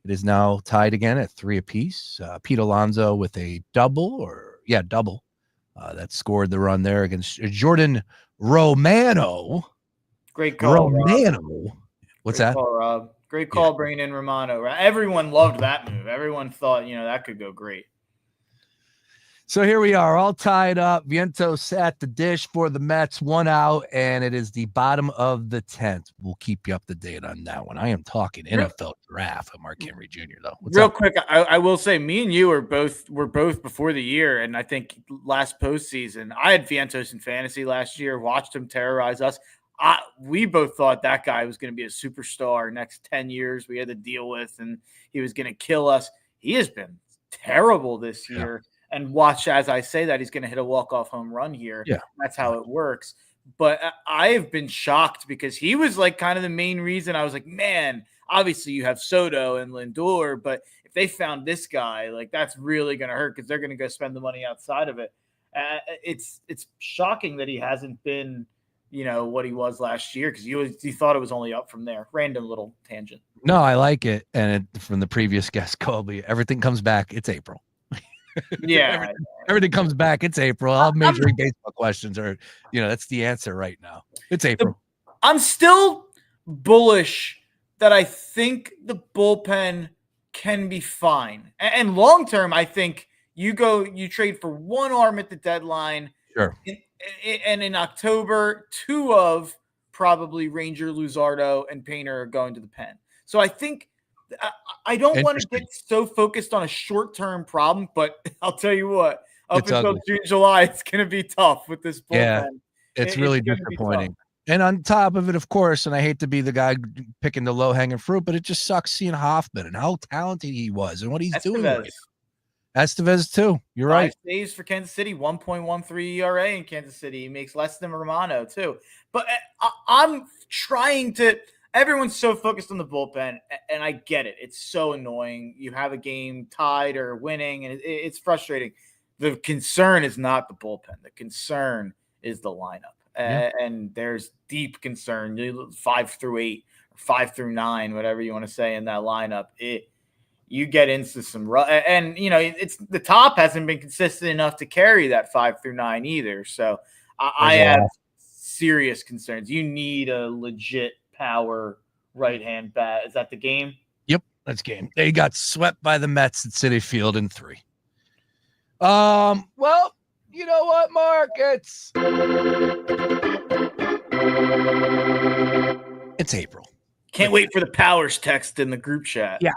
It is now tied again at 3 apiece. Pete Alonso with a double. That scored the run there against Jordan Romano. Great call, Romano. Rob. What's Great that? Call, Rob. Great call bringing in Romano. Everyone loved that move. Everyone thought, that could go great. So here we are, all tied up. Vientos at the dish for the Mets, 1 out, and it is the bottom of the 10th. We'll keep you up to date on that one. I am talking NFL draft with Mark Henry Jr. though. Real quick, I will say, me and you were both before the year, and I think last postseason, I had Vientos in fantasy last year. Watched him terrorize us. We both thought that guy was going to be a superstar next 10 years. We had to deal with, and he was going to kill us. He has been terrible this year. And watch as I say that, he's going to hit a walk-off home run here. Yeah. That's how it works. But I have been shocked because he was kind of the main reason. I was like, man, obviously you have Soto and Lindor, but if they found this guy, that's really going to hurt because they're going to go spend the money outside of it. It's shocking that he hasn't been, what he was last year because you thought it was only up from there. Random little tangent. No, I like it. And from the previous guest, Colby, everything comes back. It's April. Yeah. Everything comes back. It's April. All Major League Baseball questions are, that's the answer right now. It's April. I'm still bullish that I think the bullpen can be fine. And long term, I think you trade for one arm at the deadline. Sure. And in October, two of probably Ranger, Luzardo, and Painter are going to the pen. So I think I don't want to get so focused on a short-term problem, but I'll tell you what, up until June, July, it's going to be tough with this bullpen. Yeah, it's really disappointing. And on top of it, of course, and I hate to be the guy picking the low-hanging fruit, but it just sucks seeing Hoffman and how talented he was and what he's doing right now. Estevez too. You're right. 5 saves for Kansas City, 1.13 ERA in Kansas City. He makes less than Romano too. But I'm trying to – everyone's so focused on the bullpen, and I get it. It's so annoying. You have a game tied or winning, and it's frustrating. The concern is not the bullpen. The concern is the lineup. And there's deep concern, 5 through 8 or 5 through 9, whatever you want to say in that lineup. You get into some and it's the top hasn't been consistent enough to carry that 5 through 9 either. So I have serious concerns. You need a legit power right-hand bat. Is that the game? Yep, that's game. They got swept by the Mets at Citi Field in 3. Well, you know what, Mark? It's April. Can't wait for the Powers text in the group chat. Yeah,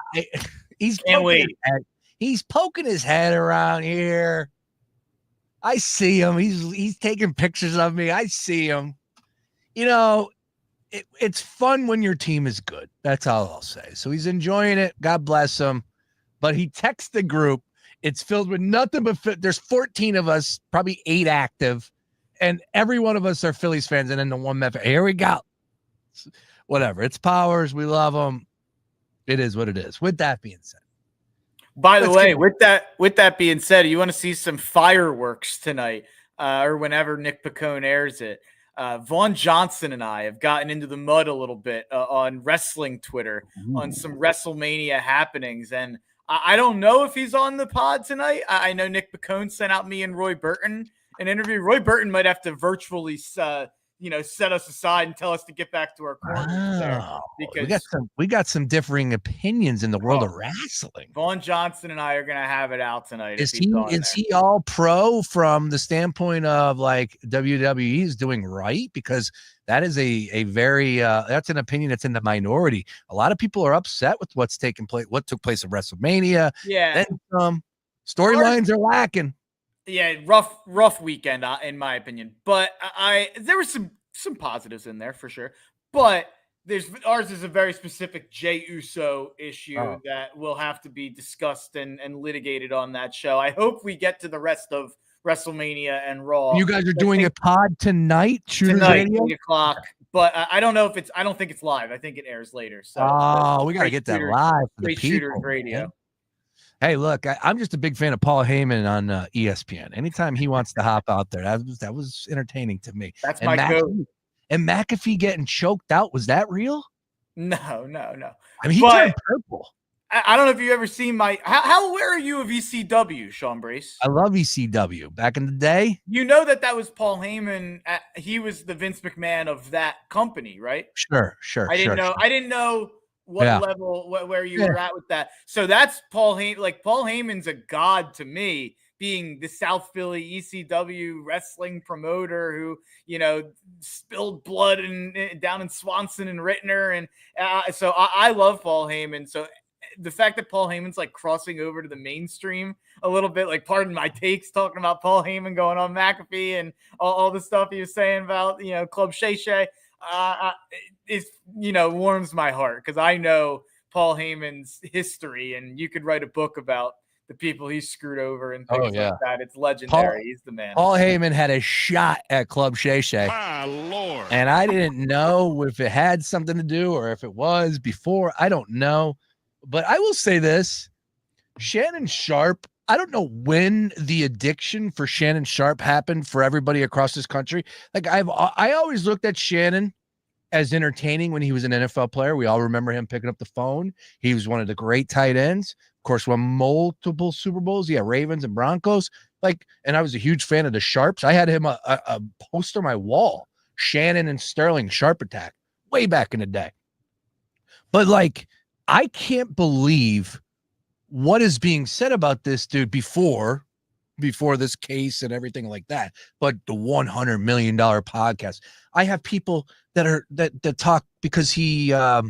he's poking his head around here. I see him. He's taking pictures of me. I see him. It's fun when your team is good. That's all I'll say. So he's enjoying it. God bless him. But he texts the group. It's filled with nothing but there's 14 of us, probably 8 active, and every one of us are Phillies fans. And then the one Met. Here we go. Whatever. It's Powers. We love him. It is what it is. With that being said, by the way, with that being said, you want to see some fireworks tonight, or whenever Nick Picone airs it. Vaughn Johnson and I have gotten into the mud a little bit on wrestling Twitter on some WrestleMania happenings, and I don't know if he's on the pod tonight. I know Nick Picone sent out me and Roy Burton an interview. Roy Burton might have to virtually, set us aside and tell us to get back to our corners there, because we got some differing opinions in the world of wrestling. Vaughn Johnson and I are going to have it out tonight. Is he all pro from the standpoint of like WWE is doing right? Because that is a very that's an opinion that's in the minority. A lot of people are upset with what took place at WrestleMania. Yeah, then storylines are lacking. Yeah, rough weekend in my opinion. But there were some positives in there for sure. But ours is a very specific Jey Uso issue that will have to be discussed and litigated on that show. I hope we get to the rest of WrestleMania and Raw. You guys are doing a pod tonight, Shooters tonight, Radio? 8:00. But I don't know if I don't think it's live. I think it airs later. So we got to get that live for the people. Shooters Radio. Man. Hey, look, I'm just a big fan of Paul Heyman on ESPN. Anytime he wants to hop out there, that was entertaining to me. That's my go. And McAfee getting choked out, was that real? No. I mean, he turned purple. I don't know if you've ever seen how aware are you of ECW, Sean Brace? I love ECW. Back in the day. You know that was Paul Heyman. He was the Vince McMahon of that company, right? Sure. I didn't know what level, where you were at with that. So that's Paul Heyman. Like, Paul Heyman's a god to me, being the South Philly ECW wrestling promoter who, spilled blood down in Swanson and Rittner. And so I love Paul Heyman. So the fact that Paul Heyman's like crossing over to the mainstream a little bit, like, pardon my takes, talking about Paul Heyman going on McAfee and all the stuff he was saying about, Club Shay Shay. It warms my heart, because I know Paul Heyman's history, and you could write a book about the people he screwed over and things like that. It's legendary. He's the man. Paul Heyman had a shot at Club Shay Shay. My Lord. And I didn't know if it had something to do or if it was before. I don't know. But I will say this, Shannon Sharp, I don't know when the addiction for Shannon Sharp happened for everybody across this country. Like, I always looked at Shannon as entertaining when he was an NFL player. We all remember him picking up the phone. He was one of the great tight ends. Of course, won multiple Super Bowls. Yeah, Ravens and Broncos. And I was a huge fan of the Sharps. I had him a poster on my wall. Shannon and Sterling Sharp Attack way back in the day. But I can't believe what is being said about this dude before this case and everything like that. But the $100 million podcast, I have people that talk because he has,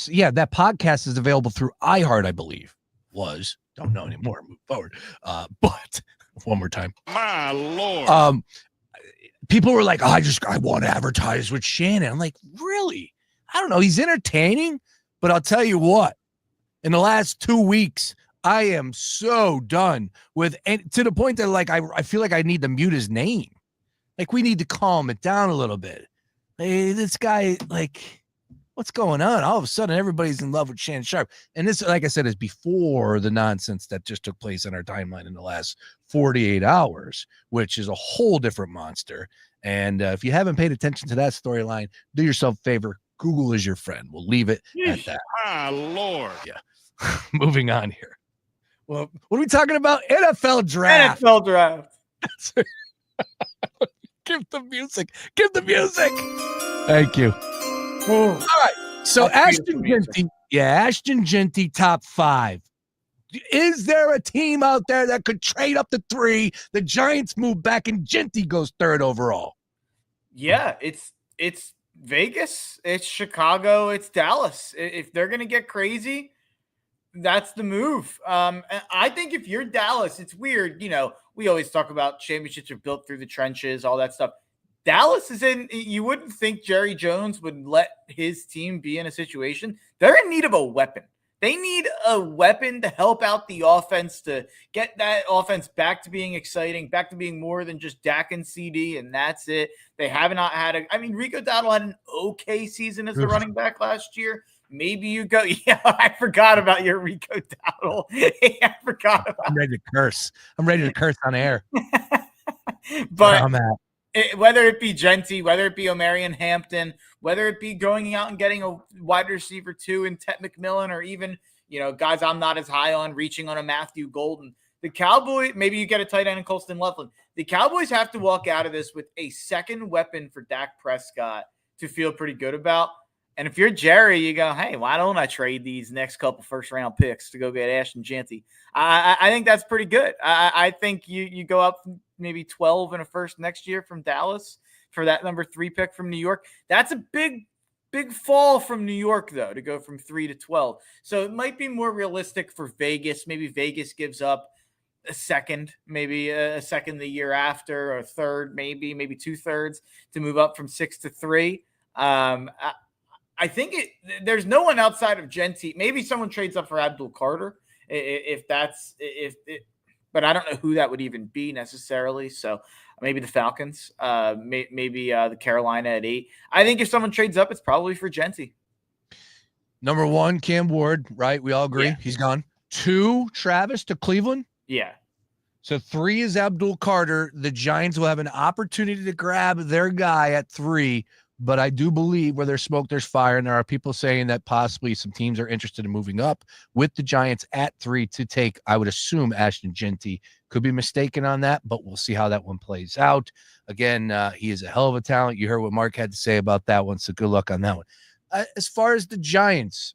that podcast is available through iHeart, I believe. Don't know anymore. Move forward. But one more time. My Lord. People were like, I want to advertise with Shannon. I'm like, really? I don't know. He's entertaining, but I'll tell you what, in the last 2 weeks, I am so done with, and to the point that I feel like I need to mute his name. We need to calm it down a little bit. Hey, this guy, what's going on? All of a sudden, everybody's in love with Shannon Sharp. And this, like I said, is before the nonsense that just took place on our timeline in the last 48 hours, which is a whole different monster. And if you haven't paid attention to that storyline, do yourself a favor. Google is your friend. We'll leave it at that. My Lord. Yeah. Moving on here. Well, what are we talking about? NFL draft. NFL draft. Give the music. Give the music. Thank you. All right. So Ashton Genty, top 5. Is there a team out there that could trade up to 3? The Giants move back and Genty goes 3rd overall. Yeah, it's Vegas, it's Chicago, it's Dallas. If they're going to get crazy, that's the move. I think if you're Dallas, it's weird. We always talk about championships are built through the trenches, all that stuff. Dallas is you wouldn't think Jerry Jones would let his team be in a situation. They're in need of a weapon. They need a weapon to help out the offense, to get that offense back to being exciting, back to being more than just Dak and CD, and that's it. They have not had Rico Dowdle had an okay season as the running back last year. Maybe you go, I forgot about your Rico Dowdle. I forgot about I'm ready to curse. I'm ready to curse on air. But I'm at. Whether it be Genty, whether it be Omarion Hampton, whether it be going out and getting a wide receiver 2 in Ted McMillan, or even, guys I'm not as high on, reaching on a Matthew Golden. The Cowboys, maybe you get a tight end in Colston Loveland. The Cowboys have to walk out of this with a second weapon for Dak Prescott to feel pretty good about. And if you're Jerry, you go, hey, why don't I trade these next couple first-round picks to go get Ashton Genty? I think that's pretty good. I think you go up maybe 12 and a first next year from Dallas for that number 3 pick from New York. That's a big fall from New York, though, to go from 3 to 12. So it might be more realistic for Vegas. Maybe Vegas gives up a second, maybe a second the year after, or a third, maybe 2/3 to move up from 6 to 3. I think there's no one outside of Genty. Maybe someone trades up for Abdul Carter but I don't know who that would even be necessarily. So maybe the Falcons, maybe the Carolina at 8. I think if someone trades up, it's probably for Genty. Number 1, Cam Ward, right? We all agree. Yeah. He's gone. 2, Travis to Cleveland. Yeah. So 3 is Abdul Carter. The Giants will have an opportunity to grab their guy at 3. But I do believe where there's smoke, there's fire. And there are people saying that possibly some teams are interested in moving up with the Giants at 3 to take, I would assume, Ashton Genty. Could be mistaken on that, but we'll see how that one plays out. Again, he is a hell of a talent. You heard what Mark had to say about that one, so good luck on that one. As far as the Giants,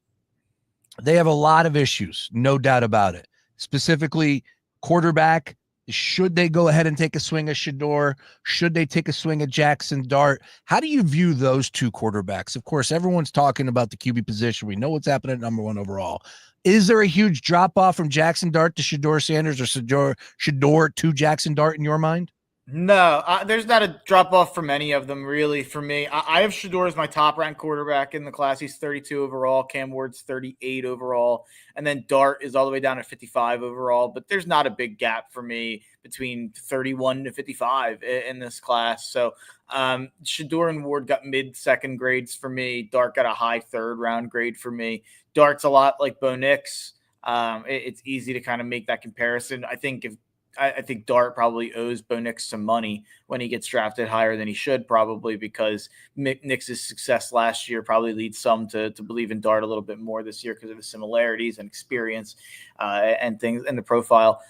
they have a lot of issues, no doubt about it. Specifically, quarterback. Should they go ahead and take a swing at Shedeur? Should they take a swing at Jackson Dart? How do you view those 2 quarterbacks? Of course, everyone's talking about the QB position. We know what's happening at number 1 overall. Is there a huge drop-off from Jackson Dart to Shedeur Sanders, or Shedeur to Jackson Dart in your mind? No, there's not a drop-off from any of them, really, for me. I have Shedeur as my top-ranked quarterback in the class. He's 32 overall. Cam Ward's 38 overall. And then Dart is all the way down at 55 overall. But there's not a big gap for me between 31 to 55 in this class. So Shedeur and Ward got mid-second grades for me. Dart got a high third-round grade for me. Dart's a lot like Bo Nix. It's easy to kind of make that comparison. I think if I think Dart probably owes Bo Nix some money when he gets drafted higher than he should, probably because Nix's success last year probably leads some to believe in Dart a little bit more this year because of the similarities and experience and things in the profile.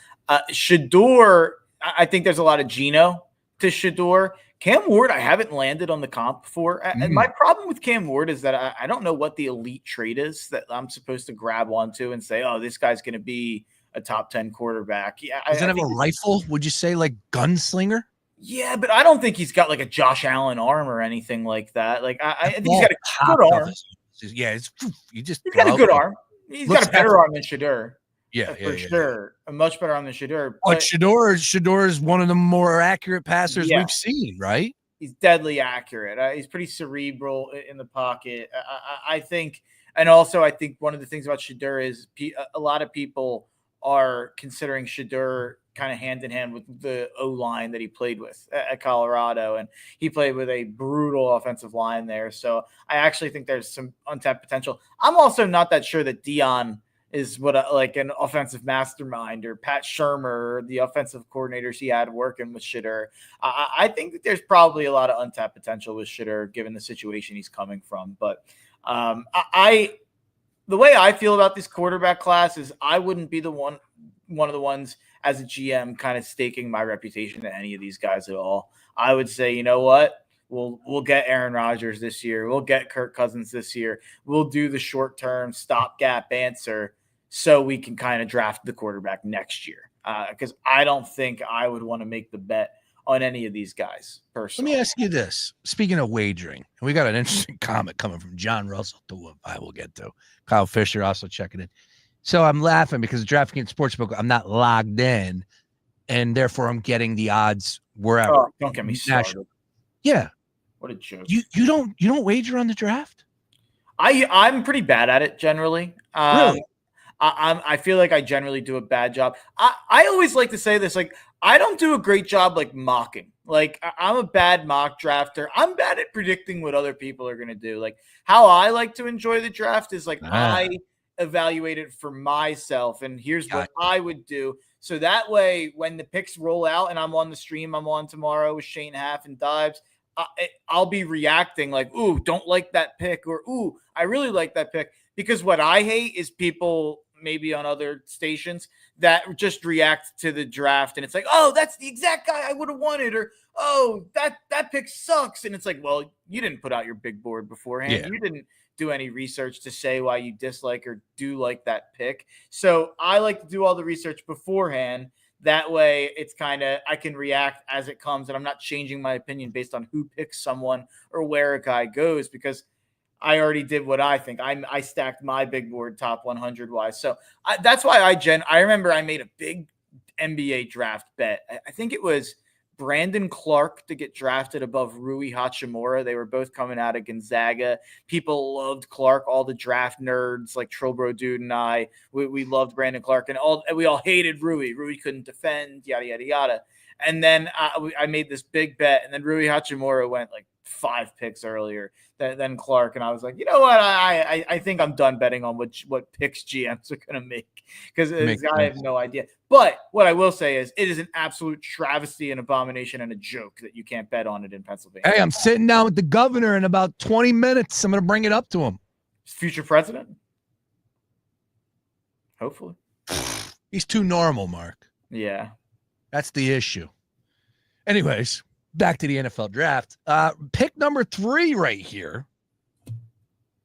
Shador, I think there's a lot of Geno to Shador. Cam Ward, I haven't landed on the comp for. And my problem with Cam Ward is that I don't know what the elite trait is that I'm supposed to grab onto and say, oh, this guy's going to be a top 10 quarterback. Yeah, Does it have a rifle? Would you say like gunslinger? Yeah, but I don't think he's got like a Josh Allen arm or anything like that. Like I think he's got a good arm. Yeah, he's got a good arm. He's got a better arm than Shador. Yeah, for sure. A much better arm than Shador. But Shador is one of the more accurate passers we've seen, right? He's deadly accurate. He's pretty cerebral in the pocket. I think, and also I think one of the things about Shador is a lot of people are considering Shador kind of hand in hand with the O-line that he played with at Colorado. And he played with a brutal offensive line there. So I actually think there's some untapped potential. I'm also not that sure that Dion is like an offensive mastermind, or Pat Shermer, or the offensive coordinators he had working with Shador. I think that there's probably a lot of untapped potential with Shador given the situation he's coming from. But the way I feel about this quarterback class is I wouldn't be one of the ones as a GM kind of staking my reputation to any of these guys at all. I would say, you know what? We'll get Aaron Rodgers this year. We'll get Kirk Cousins this year. We'll do the short-term stopgap answer so we can kind of draft the quarterback next year. Because I don't think I would want to make the bet on any of these guys personally. Let me ask you this. Speaking of wagering, we got an interesting comment coming from John Russell, who I will get to. Kyle Fisher also checking in. So I'm laughing because DraftKings Sportsbook, I'm not logged in, and therefore I'm getting the odds wherever. Oh, don't get me started. Yeah. What a joke. You don't wager on the draft? I'm pretty bad at it generally. Really? I feel like I generally do a bad job. I always like to say this, like, I don't do a great job like mocking. Like, I'm a bad mock drafter. I'm bad at predicting what other people are going to do. Like, how I like to enjoy the draft is like I evaluate it for myself, and here's what I would do. So that way, when the picks roll out and I'm on the stream I'm on tomorrow with Shane Haff and Dives, I'll be reacting like, ooh, don't like that pick, or ooh, I really like that pick. Because what I hate is people maybe on other stations that just react to the draft and it's like, oh, that's the exact guy I would have wanted, or oh, that pick sucks. And it's like, well, you didn't put out your big board beforehand. Yeah. You didn't do any research to say why you dislike or do like that pick. So I like to do all the research beforehand. That way it's kind of, I can react as it comes, and I'm not changing my opinion based on who picks someone or where a guy goes, because I already did what I think. I stacked my big board top 100 wise. So that's why I remember I made a big NBA draft bet. I think it was Brandon Clark to get drafted above Rui Hachimura. They were both coming out of Gonzaga. People loved Clark. All the draft nerds like Trobro Dude and I, we loved Brandon Clark, and we all hated Rui. Rui couldn't defend, yada, yada, yada. And then I made this big bet, and then Rui Hachimura went like 5 picks earlier than Clark, and I was like, you know what, I think I'm done betting on what picks GMs are going to make, because I have no idea. But what I will say is it is an absolute travesty, an abomination, and a joke that you can't bet on it in Pennsylvania. Hey, I'm sitting down with the governor in about 20 minutes. I'm going to bring it up to him. Future president? Hopefully. He's too normal, Mark. Yeah. That's the issue. Anyways, back to the NFL draft. Pick number 3 right here.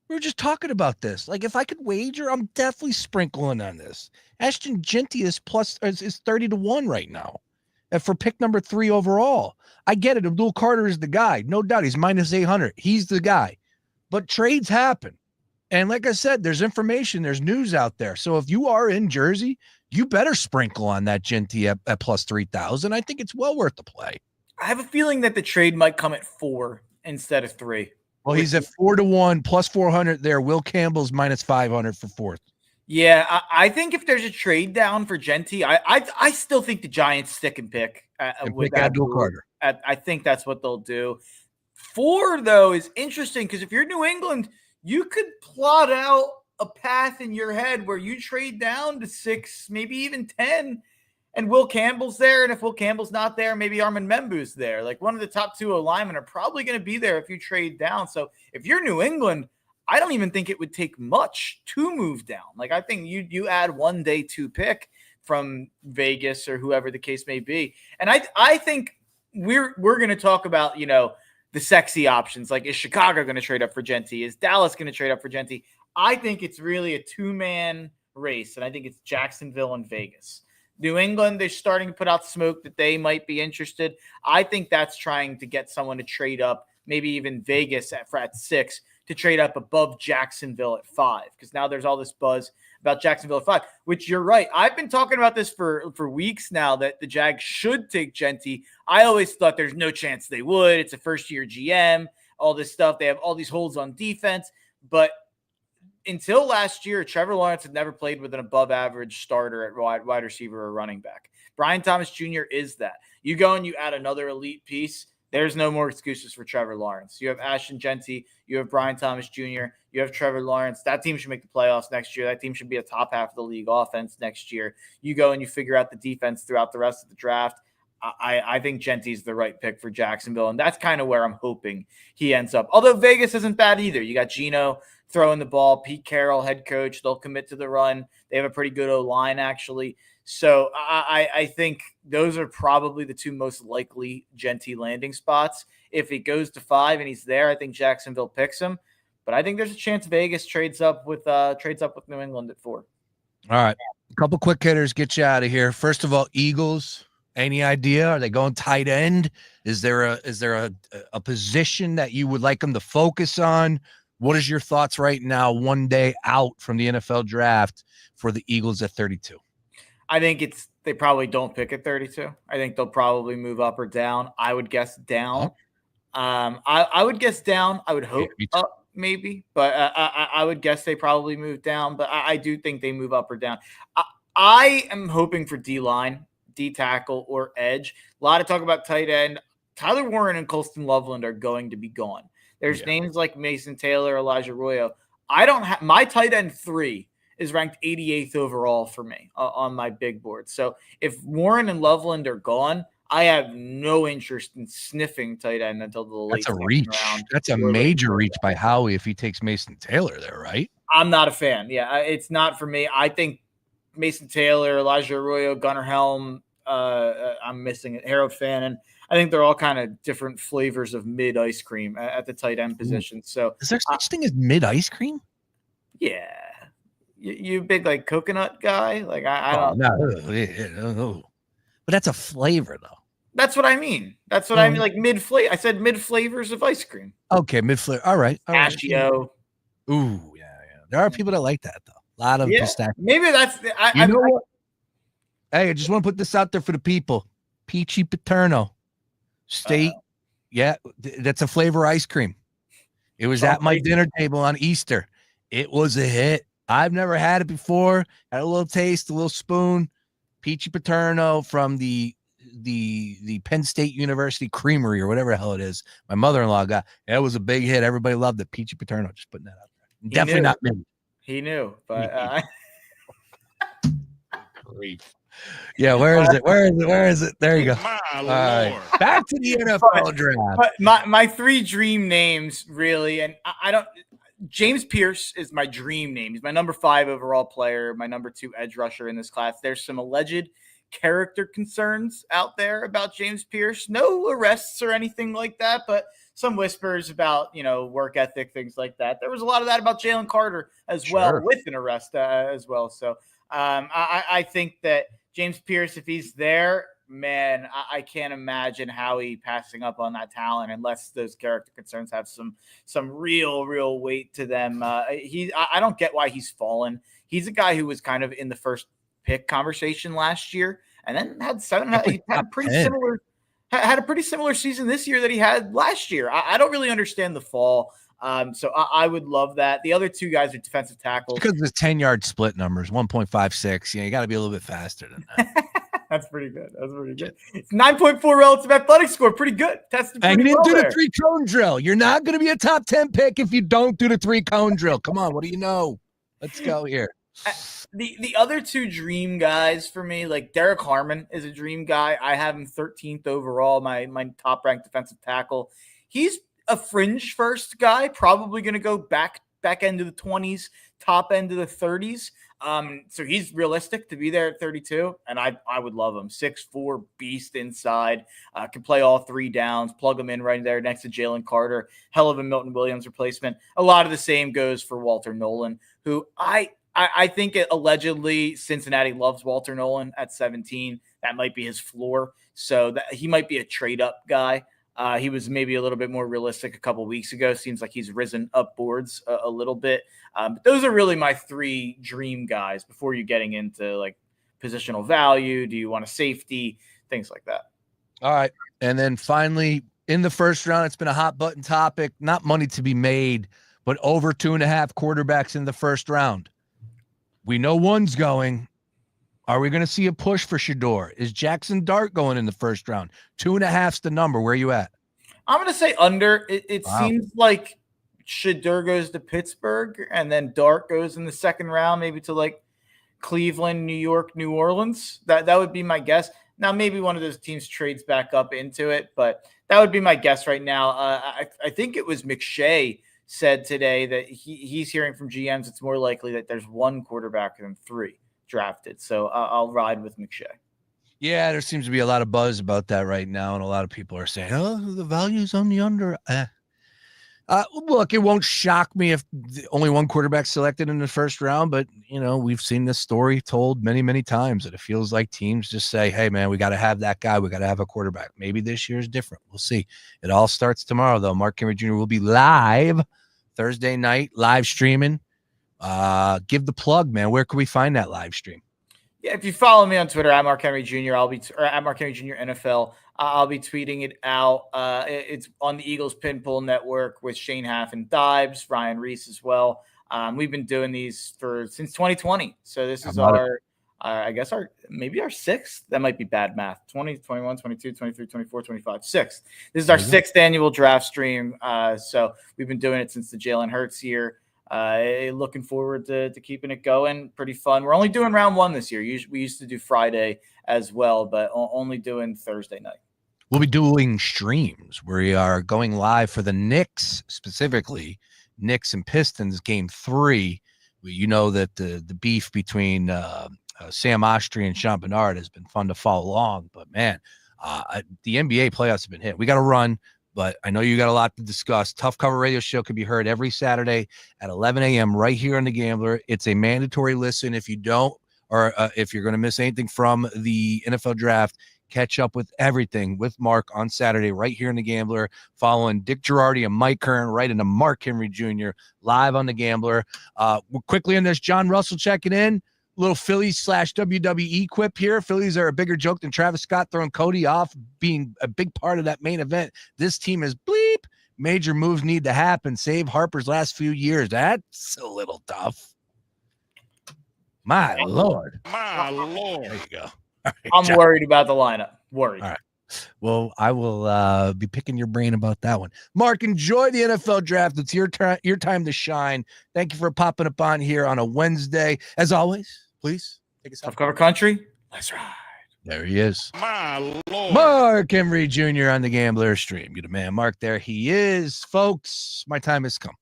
We were just talking about this. Like, if I could wager, I'm definitely sprinkling on this. Ashton Genty is 30-1 right now. And for pick number 3 overall. I get it. Abdul Carter is the guy. No doubt. He's minus 800. He's the guy. But trades happen. And like I said, there's information, there's news out there. So if you are in Jersey, you better sprinkle on that Genty at plus 3,000. I think it's well worth the play. I have a feeling that the trade might come at 4 instead of 3. Well, he's at 4-1 plus 400 there. Will Campbell's minus 500 for 4th. Yeah, I think if there's a trade down for Genty, I still think the Giants stick and pick with Abdul Carter. I think that's what they'll do. 4, though, is interesting because if you're New England, you could plot out a path in your head where you trade down to 6, maybe even 10, And Will Campbell's there. And if Will Campbell's not there, maybe Armin Membu's there. Like one of the top 2 linemen are probably going to be there if you trade down. So if you're New England, I don't even think it would take much to move down. Like I think you add 1 day 2 pick from Vegas or whoever the case may be. And I think we're going to talk about, the sexy options. Like, is Chicago going to trade up for Genty? Is Dallas going to trade up for Genty? I think it's really a 2-man race. And I think it's Jacksonville and Vegas. New England, they're starting to put out smoke that they might be interested. I think that's trying to get someone to trade up, maybe even Vegas at 6, to trade up above Jacksonville at 5. Because now there's all this buzz about Jacksonville at 5, which you're right. I've been talking about this for weeks now that the Jags should take Genty. I always thought there's no chance they would. It's a first-year GM, all this stuff. They have all these holes on defense. But until last year, Trevor Lawrence had never played with an above-average starter at wide receiver or running back. Brian Thomas Jr. is that. You go and you add another elite piece, there's no more excuses for Trevor Lawrence. You have Ashton Genty. You have Brian Thomas Jr. You have Trevor Lawrence. That team should make the playoffs next year. That team should be a top half of the league offense next year. You go and you figure out the defense throughout the rest of the draft. I think Genty's the right pick for Jacksonville, and that's kind of where I'm hoping he ends up. Although Vegas isn't bad either. You got Geno throwing the ball, Pete Carroll, head coach. They'll commit to the run. They have a pretty good O-line, actually. So I think those are probably the 2 most likely Genty landing spots. If he goes to 5 and he's there, I think Jacksonville picks him. But I think there's a chance Vegas trades up with New England at 4. All right. A couple quick hitters, get you out of here. First of all, Eagles. Any idea? Are they going tight end? Is there a position that you would like them to focus on? What is your thoughts right now, 1 day out from the NFL draft for the Eagles at 32? I think they probably don't pick at 32. I think they'll probably move up or down. I would guess down. I would guess down. I would hope up maybe, but I would guess they probably move down. But I do think they move up or down. I am hoping for D-line, D-tackle, or edge. A lot of talk about tight end. Tyler Warren and Colston Loveland are going to be gone. There's names like Mason Taylor, Elijah Arroyo. I don't have my tight end 3 is ranked 88th overall for me on my big board. So if Warren and Loveland are gone, I have no interest in sniffing tight end until the late That's a reach. Round. That's a major reach by Howie if he takes Mason Taylor there, right? I'm not a fan. Yeah, it's not for me. I think Mason Taylor, Elijah Arroyo, Gunnar Helm, I'm missing it, Harold Fannin. I think they're all kind of different flavors of mid ice cream at the tight end position. So is there such thing as mid ice cream? Yeah. You big like coconut guy? Like I don't know. But that's a flavor though. That's what I mean. That's what I mean. Like mid flavor. I said mid flavors of ice cream. Okay, mid flavor. All right. Pistachio. Ooh, yeah. There are people that like that though. A lot of pistachio. Maybe that's you know what? Hey, I just want to put this out there for the people. Peachy Paterno. State. That's a flavor ice cream. It was at my dinner table on Easter. It was a hit. I've never had it before. Had a little taste, a little spoon. Peachy Paterno from the Penn State University Creamery or whatever the hell it is. My mother-in-law got it. Was a big hit. Everybody loved it. Peachy Paterno. Just putting that out there. Definitely not me. He knew, but great. Yeah, where is it? Where is it? There you go. All right. Back to the NFL draft. But my 3 dream names, really, and I don't. James Pierce is my dream name. He's my number 5 overall player, my number 2 edge rusher in this class. There's some alleged character concerns out there about James Pierce. No arrests or anything like that, but some whispers about, work ethic, things like that. There was a lot of that about Jalen Carter as well, with an arrest as well. So I think that James Pierce, if he's there, man, I can't imagine Howie passing up on that talent unless those character concerns have some real weight to them. I don't get why he's fallen. He's a guy who was kind of in the first pick conversation last year, and then had a pretty similar season this year that he had last year. I don't really understand the fall. So I would love that. The other 2 guys are defensive tackles. Because of the 10-yard split numbers, 1.56. You got to be a little bit faster than that. That's pretty good. It's 9.4 relative athletic score. Pretty good. Tested And pretty you didn't well do the 3-cone drill. You're not going to be a top 10 pick if you don't do the 3-cone drill. Come on. What do you know? Let's go here. The other two dream guys for me, like Derek Harmon is a dream guy. I have him 13th overall, my top ranked defensive tackle. He's a fringe first guy, probably going to go back end of the 20s, top end of the 30s. So he's realistic to be there at 32, and I would love him. 6'4", beast inside, can play all three downs, plug him in right there next to Jalen Carter. Hell of a Milton Williams replacement. A lot of the same goes for Walter Nolan, who I think allegedly Cincinnati loves Walter Nolan at 17. That might be his floor. So that he might be a trade up guy. He was maybe a little bit more realistic a couple weeks ago. Seems like he's risen up boards a little bit. But those are really my three dream guys before you getting into like positional value. Do you want a safety? Things like that. All right. And then finally, in the first round, it's been a hot button topic. Not money to be made, but over 2.5 quarterbacks in the first round. We know one's going. Are we going to see a push for Shedeur? Is Jackson Dart going in the first round? 2.5's the number. Where are you at? I'm going to say under. It Wow. seems like Shedeur goes to Pittsburgh, and then Dart goes in the second round, maybe to like Cleveland, New York, New Orleans. That would be my guess. Now, maybe one of those teams trades back up into it, but that would be my guess right now. I think it was McShay said today that he's hearing from GMs it's more likely that there's one quarterback than three drafted. So I'll ride with McShay. Yeah, there seems to be a lot of buzz about that right now, and a lot of people are saying, oh, the value's on the under. Look, it won't shock me if only one quarterback selected in the first round, but, you know, we've seen this story told many, many times that it feels like teams just say, hey, man, we got to have that guy. We got to have a quarterback. Maybe this year is different. We'll see. It all starts tomorrow, though. Mark Henry Jr. will be live Thursday night, live streaming. Give the plug, man. Where can we find that live stream? Yeah, if you follow me on Twitter at Mark Henry Jr., at Mark Henry Jr. NFL, I'll be tweeting it out. It's on the Eagles Pinball Network with Shane Haff and Dibes, Ryan Reese as well. We've been doing these since 2020. So this is our sixth. That might be bad math. 20, 21, 22, 23, 24, 25, sixth. This is our sixth annual draft stream. So we've been doing it since the Jalen Hurts year. Looking forward to keeping it going. Pretty fun. We're only doing round one this year. We used to do Friday as well, but only doing Thursday night. We'll be doing streams. We are going live for the Knicks, specifically Knicks and Pistons game 3. You know that the beef between Sam Ostry and Sean Bernard has been fun to follow along, but man, the NBA playoffs have been hit. We got to run. But I know you got a lot to discuss. Tough Cover Radio Show can be heard every Saturday at 11 a.m. right here on The Gambler. It's a mandatory listen. If you don't, or if you're going to miss anything from the NFL Draft, catch up with everything with Mark on Saturday right here in The Gambler, following Dick Girardi and Mike Kern right into Mark Henry Jr. live on The Gambler. Quickly on this, John Russell checking in. Little Phillies /WWE quip here. Phillies are a bigger joke than Travis Scott throwing Cody off being a big part of that main event. This team is bleep. Major moves need to happen. Save Harper's last few years. That's a little tough. My Lord. My Lord. There you go. Right, I'm worried about the lineup. Worried. All right. Well, I will be picking your brain about that one. Mark, enjoy the NFL Draft. It's your time to shine. Thank you for popping up on here on a Wednesday. As always, please take us Tough Cover Country. Let's ride. There he is. My Lord. Mark Henry Jr. on the Gambler stream. You're the man, Mark. There he is. Folks, my time has come.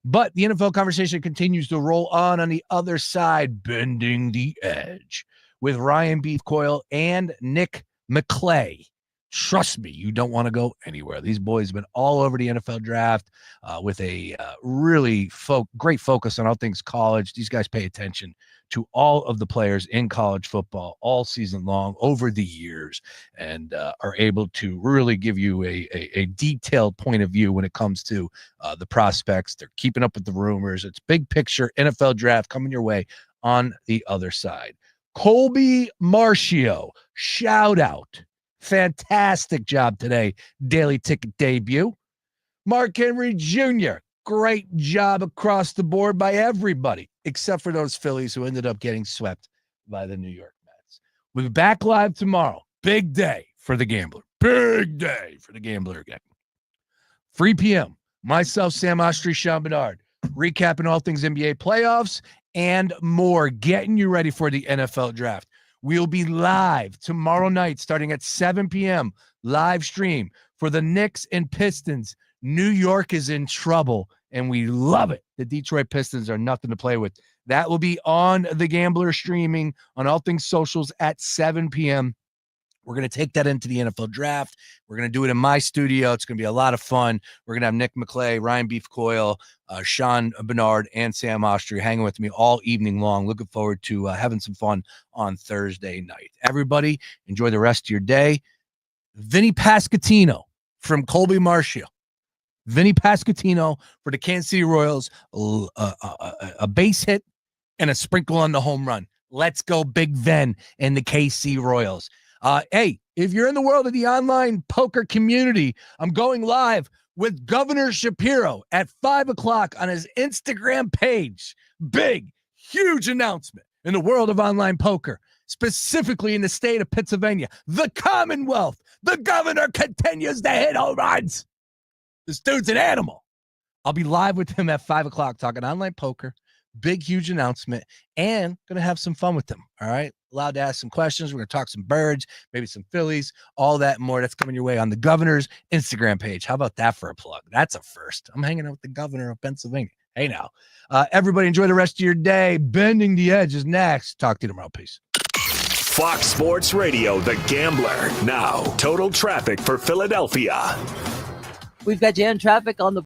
But the NFL conversation continues to roll on the other side, bending the edge with Ryan Beef Coyle and Nick McClay. Trust me, you don't want to go anywhere. These boys have been all over the NFL Draft with a really great focus on all things college. These guys pay attention to all of the players in college football all season long over the years, and are able to really give you a detailed point of view when it comes to the prospects. They're keeping up with the rumors. It's big picture NFL Draft coming your way on the other side. Colby Marchio, shout out. Fantastic job today. Daily Ticket debut. Mark Henry Jr., great job across the board by everybody, except for those Phillies who ended up getting swept by the New York Mets. We'll be back live tomorrow. Big day for the Gambler. Big day for the Gambler again. 3 p.m. Myself, Sam Ostry, Sean Bernard, recapping all things NBA playoffs and more, getting you ready for the NFL draft. We'll be live tomorrow night starting at 7 p.m. live stream for the Knicks and Pistons. New York is in trouble, and we love it. The Detroit Pistons are nothing to play with. That will be on The Gambler streaming on all things socials at 7 p.m. We're going to take that into the NFL draft. We're going to do it in my studio. It's going to be a lot of fun. We're going to have Nick McClay, Ryan Beef Coyle, Sean Bernard, and Sam Austria hanging with me all evening long. Looking forward to having some fun on Thursday night. Everybody, enjoy the rest of your day. Vinny Pasquantino from Colby Marchio. Vinny Pasquantino for the Kansas City Royals, a base hit and a sprinkle on the home run. Let's go Big Ven and the KC Royals. Hey, if you're in the world of the online poker community, I'm going live with Governor Shapiro at 5 o'clock on his Instagram page. Big, huge announcement in the world of online poker, specifically in the state of Pennsylvania, the Commonwealth. The governor continues to hit home runs. This dude's an animal. I'll be live with him at 5 o'clock talking online poker. Big, huge announcement, and going to have some fun with them. All right. Allowed to ask some questions. We're going to talk some birds, maybe some Phillies, all that and more. That's coming your way on the governor's Instagram page. How about that for a plug? That's a first. I'm hanging out with the governor of Pennsylvania. Hey, now, everybody enjoy the rest of your day. Bending the Edge is next. Talk to you tomorrow. Peace. Fox Sports Radio, The Gambler. Now, total traffic for Philadelphia. We've got jam traffic on the